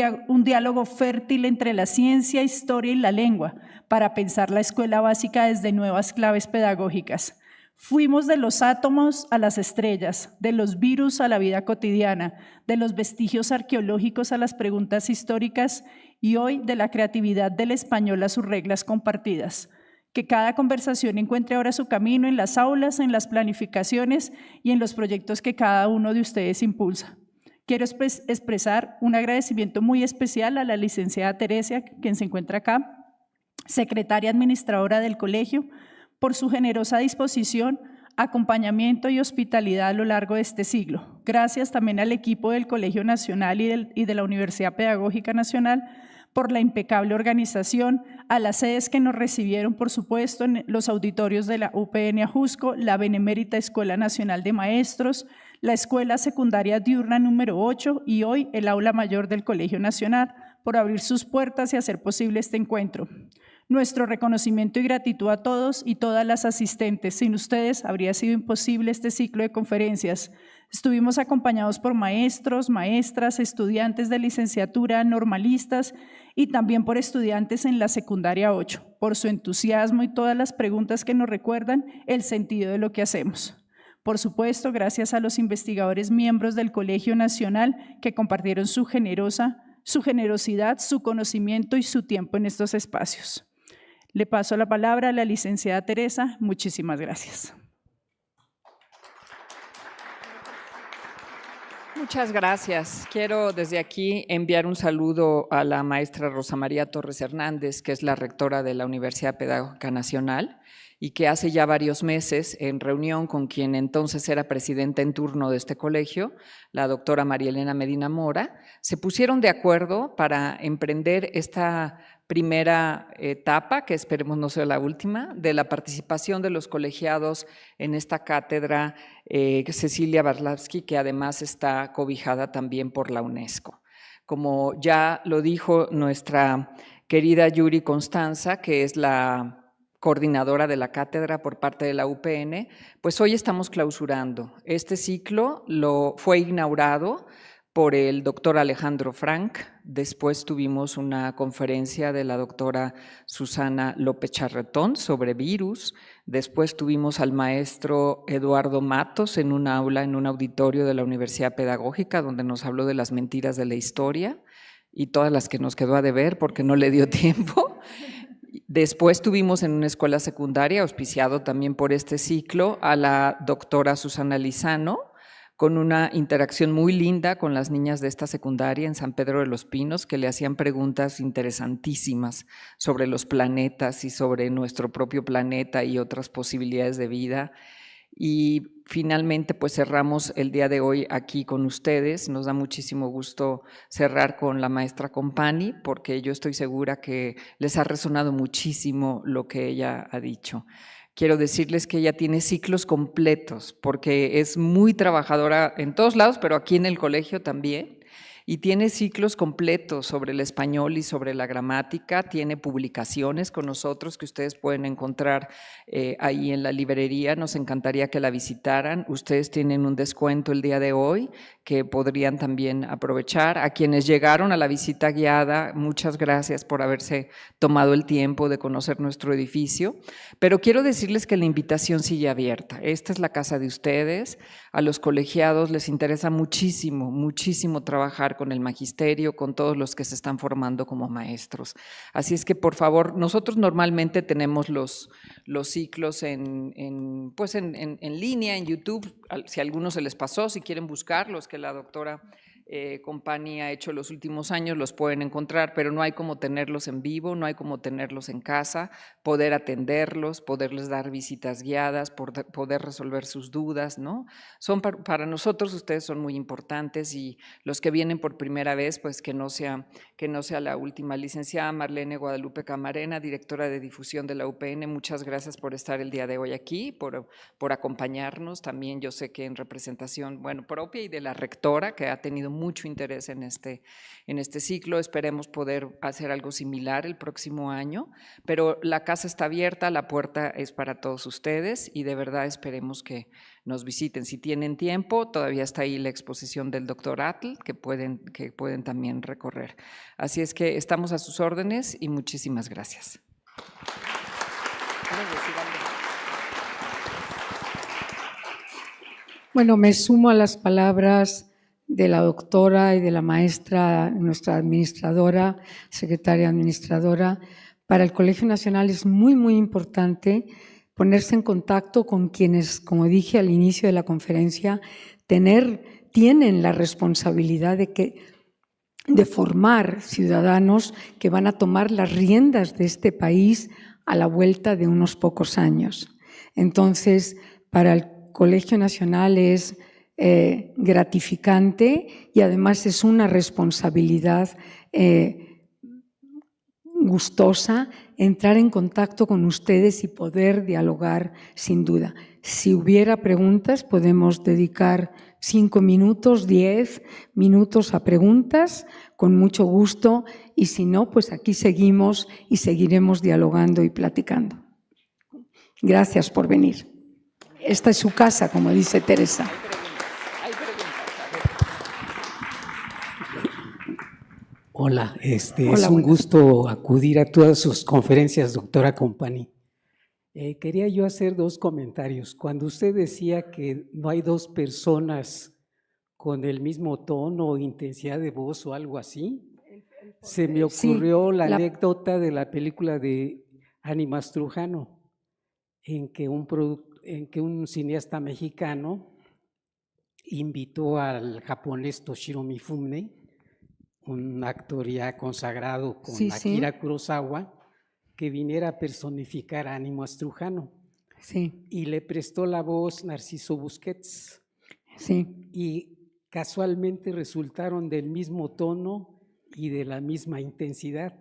diálogo fértil entre la ciencia, historia y la lengua para pensar la escuela básica desde nuevas claves pedagógicas. Fuimos de los átomos a las estrellas, de los virus a la vida cotidiana, de los vestigios arqueológicos a las preguntas históricas y hoy de la creatividad del español a sus reglas compartidas. Que cada conversación encuentre ahora su camino en las aulas, en las planificaciones y en los proyectos que cada uno de ustedes impulsa. Quiero expresar un agradecimiento muy especial a la licenciada Teresa, quien se encuentra acá, secretaria administradora del colegio, por su generosa disposición, acompañamiento y hospitalidad a lo largo de este siglo. Gracias también al equipo del Colegio Nacional y de la Universidad Pedagógica Nacional por la impecable organización, a las sedes que nos recibieron, por supuesto, en los auditorios de la UPN Ajusco, la Benemérita Escuela Nacional de Maestros, la Escuela Secundaria Diurna número 8 y hoy el Aula Mayor del Colegio Nacional, por abrir sus puertas y hacer posible este encuentro. Nuestro reconocimiento y gratitud a todos y todas las asistentes. Sin ustedes habría sido imposible este ciclo de conferencias. Estuvimos acompañados por maestros, maestras, estudiantes de licenciatura, normalistas y también por estudiantes en la secundaria 8, por su entusiasmo y todas las preguntas que nos recuerdan el sentido de lo que hacemos. Por supuesto, gracias a los investigadores miembros del Colegio Nacional que compartieron su generosidad, su conocimiento y su tiempo en estos espacios. Le paso la palabra a la licenciada Teresa. Muchísimas gracias. Muchas gracias. Quiero desde aquí enviar un saludo a la maestra Rosa María Torres Hernández, que es la rectora de la Universidad Pedagógica Nacional y que hace ya varios meses, en reunión con quien entonces era presidenta en turno de este colegio, la doctora María Elena Medina Mora, se pusieron de acuerdo para emprender esta primera etapa, que esperemos no sea la última, de la participación de los colegiados en esta cátedra Cecilia Barlavsky, que además está cobijada también por la UNESCO. Como ya lo dijo nuestra querida Yuri Constanza, que es la coordinadora de la cátedra por parte de la UPN, pues hoy estamos clausurando. Este ciclo fue inaugurado por el doctor Alejandro Frank, después tuvimos una conferencia de la doctora Susana López Charretón sobre virus, después tuvimos al maestro Eduardo Matos en un aula, en un auditorio de la Universidad Pedagógica, donde nos habló de las mentiras de la historia y todas las que nos quedó a deber porque no le dio tiempo. Después tuvimos en una escuela secundaria, auspiciado también por este ciclo, a la doctora Susana Lizano, con una interacción muy linda con las niñas de esta secundaria en San Pedro de los Pinos, que le hacían preguntas interesantísimas sobre los planetas y sobre nuestro propio planeta y otras posibilidades de vida. Y finalmente, pues cerramos el día de hoy aquí con ustedes. Nos da muchísimo gusto cerrar con la maestra Compani, porque yo estoy segura que les ha resonado muchísimo lo que ella ha dicho. Quiero decirles que ella tiene ciclos completos, porque es muy trabajadora en todos lados, pero aquí en el colegio también. Y tiene ciclos completos sobre el español y sobre la gramática, tiene publicaciones con nosotros que ustedes pueden encontrar ahí en la librería, nos encantaría que la visitaran. Ustedes tienen un descuento el día de hoy que podrían también aprovechar. A quienes llegaron a la visita guiada, muchas gracias por haberse tomado el tiempo de conocer nuestro edificio, pero quiero decirles que la invitación sigue abierta. Esta es la casa de ustedes, a los colegiados les interesa muchísimo, muchísimo trabajar con el magisterio, con todos los que se están formando como maestros. Así es que, por favor, nosotros normalmente tenemos los ciclos en línea, en YouTube, si a algunos se les pasó, si quieren buscarlos, que la doctora Compani ha hecho los últimos años, los pueden encontrar, pero no hay como tenerlos en vivo, no hay como tenerlos en casa, poder atenderlos, poderles dar visitas guiadas, poder resolver sus dudas, ¿no? Son para nosotros, ustedes son muy importantes, y los que vienen por primera vez, pues que no sea la última. Licenciada Marlene Guadalupe Camarena, directora de difusión de la UPN, muchas gracias por estar el día de hoy aquí, por acompañarnos. También yo sé que en representación, bueno, propia y de la rectora, que ha tenido mucho interés en este ciclo. Esperemos poder hacer algo similar el próximo año, pero la casa está abierta, la puerta es para todos ustedes y de verdad esperemos que nos visiten. Si tienen tiempo, todavía está ahí la exposición del doctor Atl que pueden también recorrer. Así es que estamos a sus órdenes y muchísimas gracias. Bueno, me sumo a las palabras de la doctora y de la maestra, nuestra administradora, secretaria administradora. Para el Colegio Nacional es muy, muy importante ponerse en contacto con quienes, como dije al inicio de la conferencia, tienen la responsabilidad de formar ciudadanos que van a tomar las riendas de este país a la vuelta de unos pocos años. Entonces, para el Colegio Nacional es gratificante y además es una responsabilidad gustosa entrar en contacto con ustedes y poder dialogar sin duda. Si hubiera preguntas, podemos dedicar 5 minutos, 10 minutos a preguntas, con mucho gusto, y si no, pues aquí seguimos y seguiremos dialogando y platicando. Gracias por venir. Esta es su casa, como dice Teresa. Hola, es un gusto acudir a todas sus conferencias, doctora Compani. Quería yo hacer 2 comentarios. Cuando usted decía que no hay 2 personas con el mismo tono o intensidad de voz o algo así, se me ocurrió la anécdota de la película de Ani Mastrujano, en que un cineasta mexicano invitó al japonés Toshiro Mifune, un actor ya consagrado con Akira Kurosawa, que viniera a personificar a Ani Mastrujano. Sí. Y le prestó la voz Narciso Busquets. Sí. Y casualmente resultaron del mismo tono y de la misma intensidad,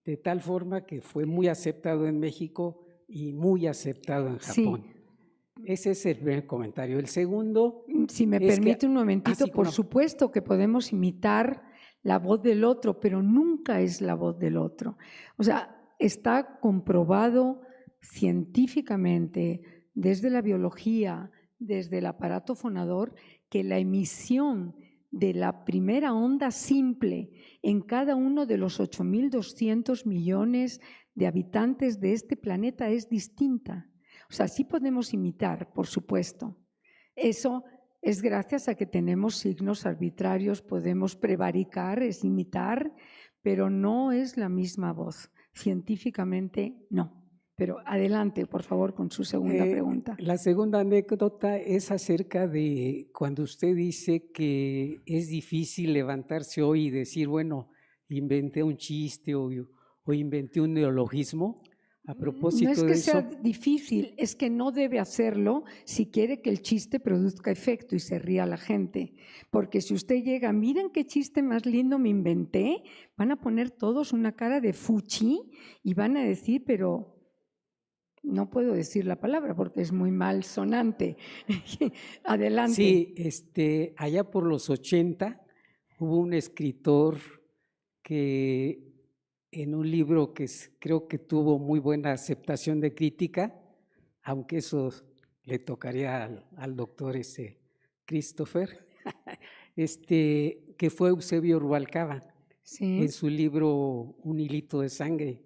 de tal forma que fue muy aceptado en México y muy aceptado en Japón. Sí. Ese es el primer comentario. El segundo… Si me permite un momentito, por supuesto que podemos imitar la voz del otro, pero nunca es la voz del otro. O sea, está comprobado científicamente desde la biología, desde el aparato fonador, que la emisión de la primera onda simple en cada uno de los 8.200 millones de habitantes de este planeta es distinta. O sea, sí podemos imitar, por supuesto. Eso es gracias a que tenemos signos arbitrarios, podemos prevaricar, es imitar, pero no es la misma voz. Científicamente no. Pero adelante, por favor, con su segunda pregunta. La segunda anécdota es acerca de cuando usted dice que es difícil levantarse hoy y decir, bueno, inventé un chiste o inventé un neologismo. A propósito no es que de sea eso, difícil, es que no debe hacerlo si quiere que el chiste produzca efecto y se ría la gente. Porque si usted llega, miren qué chiste más lindo me inventé, van a poner todos una cara de fuchi y van a decir, pero no puedo decir la palabra porque es muy mal sonante. Adelante. sí, allá por los 80 hubo un escritor que en un libro que creo que tuvo muy buena aceptación de crítica, aunque eso le tocaría al doctor Christopher, que fue Eusebio Rubalcaba, Sí. en su libro Un hilito de sangre.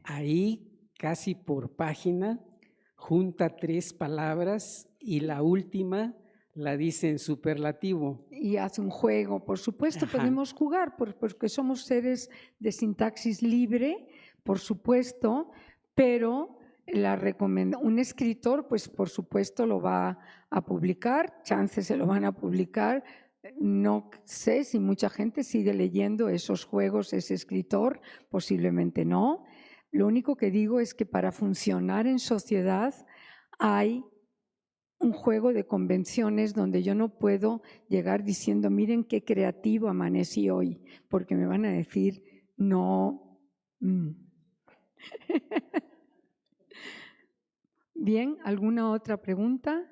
Ahí, casi por página, junta 3 palabras y la última la dice en superlativo. Y hace un juego. Por supuesto, Ajá. podemos jugar porque somos seres de sintaxis libre, por supuesto, pero un escritor, pues por supuesto lo va a publicar, chances se lo van a publicar. No sé si mucha gente sigue leyendo esos juegos, ese escritor, posiblemente no. Lo único que digo es que para funcionar en sociedad hay un juego de convenciones donde yo no puedo llegar diciendo, miren qué creativo amanecí hoy, porque me van a decir, no. Bien, ¿alguna otra pregunta?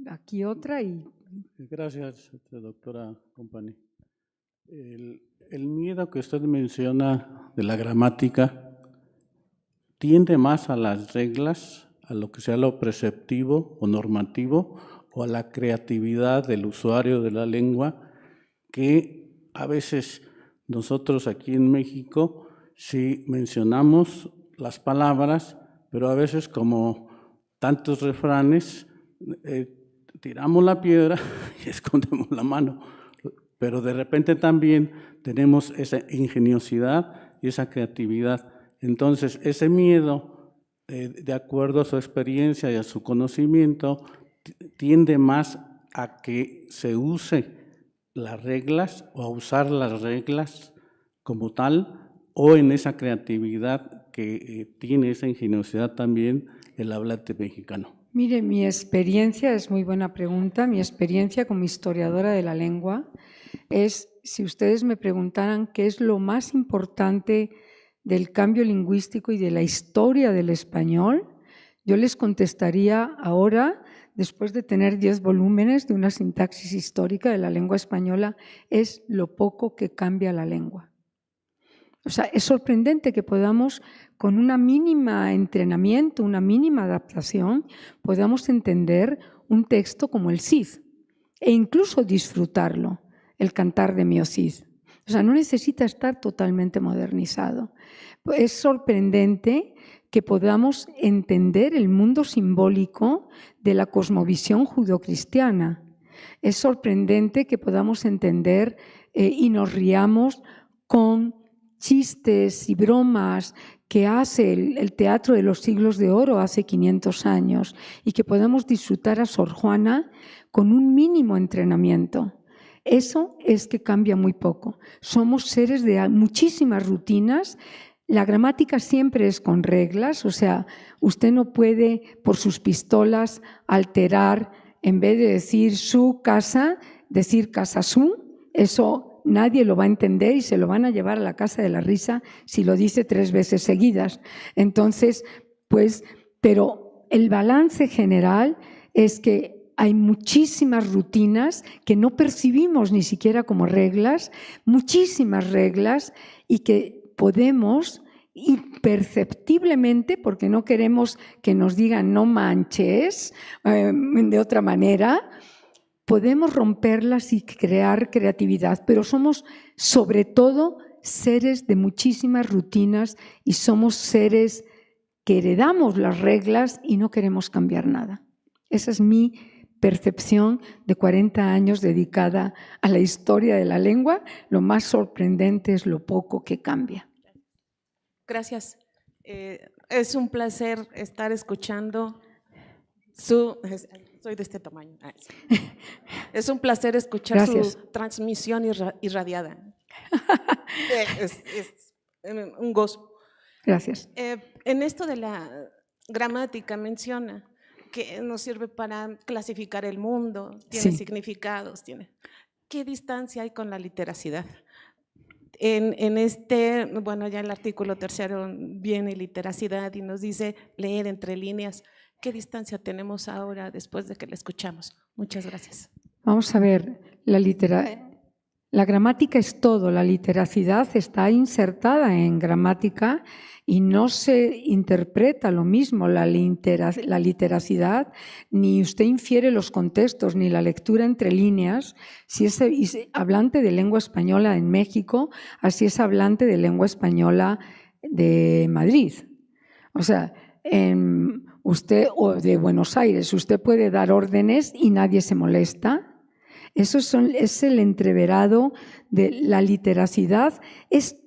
Aquí otra y… Gracias, doctora Company. El miedo que usted menciona de la gramática tiende más a las reglas, a lo que sea lo preceptivo o normativo, o a la creatividad del usuario de la lengua, que a veces nosotros aquí en México sí mencionamos las palabras, pero a veces como tantos refranes, tiramos la piedra y escondemos la mano, pero de repente también tenemos esa ingeniosidad y esa creatividad. Entonces, ese miedo, de acuerdo a su experiencia y a su conocimiento, tiende más a que se use las reglas o a usar las reglas como tal, o en esa creatividad que tiene esa ingeniosidad también el hablante mexicano. Mire, mi experiencia, es muy buena pregunta, mi experiencia como historiadora de la lengua es, si ustedes me preguntaran qué es lo más importante del cambio lingüístico y de la historia del español, yo les contestaría ahora, después de tener 10 volúmenes de una sintaxis histórica de la lengua española, es lo poco que cambia la lengua. O sea, es sorprendente que podamos, con una mínima entrenamiento, una mínima adaptación, podamos entender un texto como el Cid e incluso disfrutarlo, el Cantar de Mio Cid. O sea, no necesita estar totalmente modernizado. Es sorprendente que podamos entender el mundo simbólico de la cosmovisión judeocristiana. Es sorprendente que podamos entender y nos riamos con chistes y bromas que hace el teatro de los siglos de oro hace 500 años y que podamos disfrutar a Sor Juana con un mínimo entrenamiento. Eso es que cambia muy poco. Somos seres de muchísimas rutinas. La gramática siempre es con reglas, o sea, usted no puede por sus pistolas alterar, en vez de decir su casa, decir casa su. Eso nadie lo va a entender y se lo van a llevar a la casa de la risa si lo dice 3 veces seguidas. Entonces, pues, pero el balance general es que hay muchísimas rutinas que no percibimos ni siquiera como reglas, muchísimas reglas, y que podemos imperceptiblemente, porque no queremos que nos digan no manches de otra manera, podemos romperlas y crear creatividad, pero somos sobre todo seres de muchísimas rutinas y somos seres que heredamos las reglas y no queremos cambiar nada. Esa es mi percepción de 40 años dedicada a la historia de la lengua. Lo más sorprendente es lo poco que cambia. Gracias. Es un placer estar escuchando soy de este tamaño. Es un placer escuchar Gracias. su transmisión irradiada. Un gozo. Gracias. En esto de la gramática menciona que nos sirve para clasificar el mundo, tiene significados, tiene. ¿Qué distancia hay con la literacidad? Bueno, ya el artículo 3 viene literacidad y nos dice leer entre líneas. ¿Qué distancia tenemos ahora después de que la escuchamos? Muchas gracias. Vamos a ver, la gramática es todo, la literacidad está insertada en gramática y no se interpreta lo mismo la literacidad, ni usted infiere los contextos, ni la lectura entre líneas, si es hablante de lengua española en México, así es hablante de lengua española de Madrid. O sea, usted o de Buenos Aires, usted puede dar órdenes y nadie se molesta. Eso es el entreverado de la literacidad,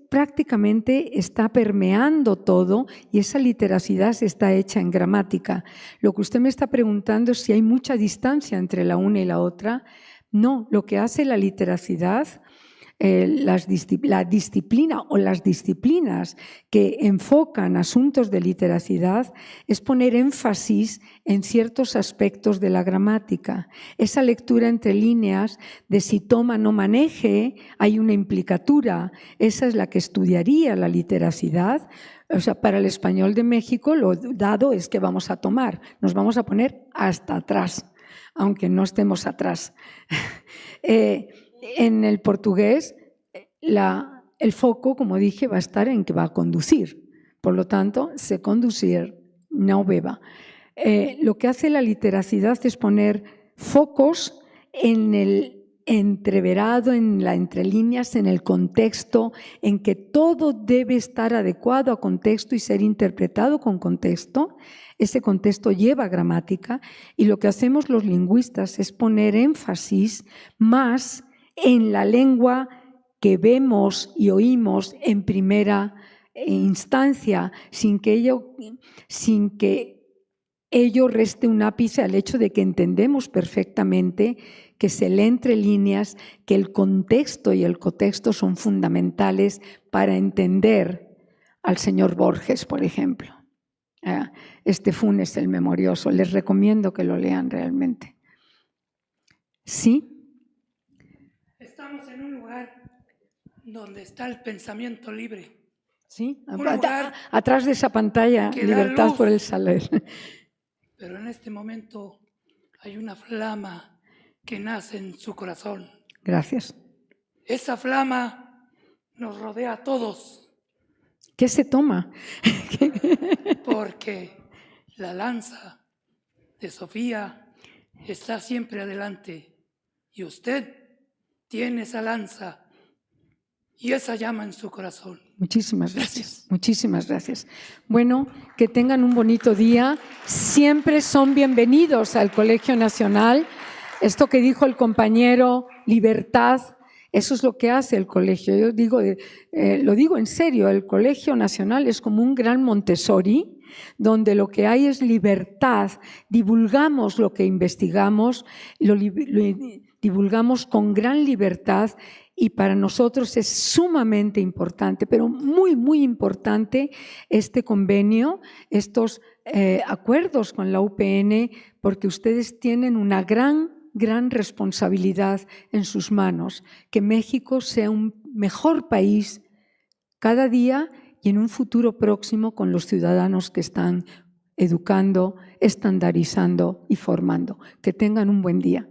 prácticamente está permeando todo y esa literacidad está hecha en gramática. Lo que usted me está preguntando es si hay mucha distancia entre la una y la otra. No, lo que hace la literacidad, la disciplina o las disciplinas que enfocan asuntos de literacidad es poner énfasis en ciertos aspectos de la gramática. Esa lectura entre líneas de si toma, no maneje, hay una implicatura. Esa es la que estudiaría la literacidad. O sea, para el español de México lo dado es que vamos a tomar, nos vamos a poner hasta atrás, aunque no estemos atrás. En el portugués, el foco, como dije, va a estar en que va a conducir. Por lo tanto, sé conducir, no beba. Lo que hace la literacidad es poner focos en el entreverado, en la entre líneas, en el contexto, en que todo debe estar adecuado a contexto y ser interpretado con contexto. Ese contexto lleva gramática y lo que hacemos los lingüistas es poner énfasis más en la lengua que vemos y oímos en primera instancia, sin que ello reste un ápice al hecho de que entendemos perfectamente que se lee entre líneas, que el contexto y el contexto son fundamentales para entender al señor Borges, por ejemplo. Funes el Memorioso, les recomiendo que lo lean realmente. ¿Sí? Estamos en un lugar donde está el pensamiento libre. Sí, atrás de esa pantalla, libertad por el saber. Pero en este momento hay una flama que nace en su corazón. Gracias. Esa flama nos rodea a todos. ¿Qué se toma? Porque la lanza de Sofía está siempre adelante y usted tiene esa lanza y esa llama en su corazón. Muchísimas gracias. Muchísimas gracias. Bueno, que tengan un bonito día. Siempre son bienvenidos al Colegio Nacional. Esto que dijo el compañero, libertad, eso es lo que hace el colegio. Yo lo digo en serio, el Colegio Nacional es como un gran Montessori, donde lo que hay es libertad. Divulgamos lo que investigamos, lo divulgamos con gran libertad y para nosotros es sumamente importante, pero muy, muy importante este convenio, estos acuerdos con la UPN, porque ustedes tienen una gran responsabilidad en sus manos, que México sea un mejor país cada día y en un futuro próximo con los ciudadanos que están educando, estandarizando y formando. Que tengan un buen día.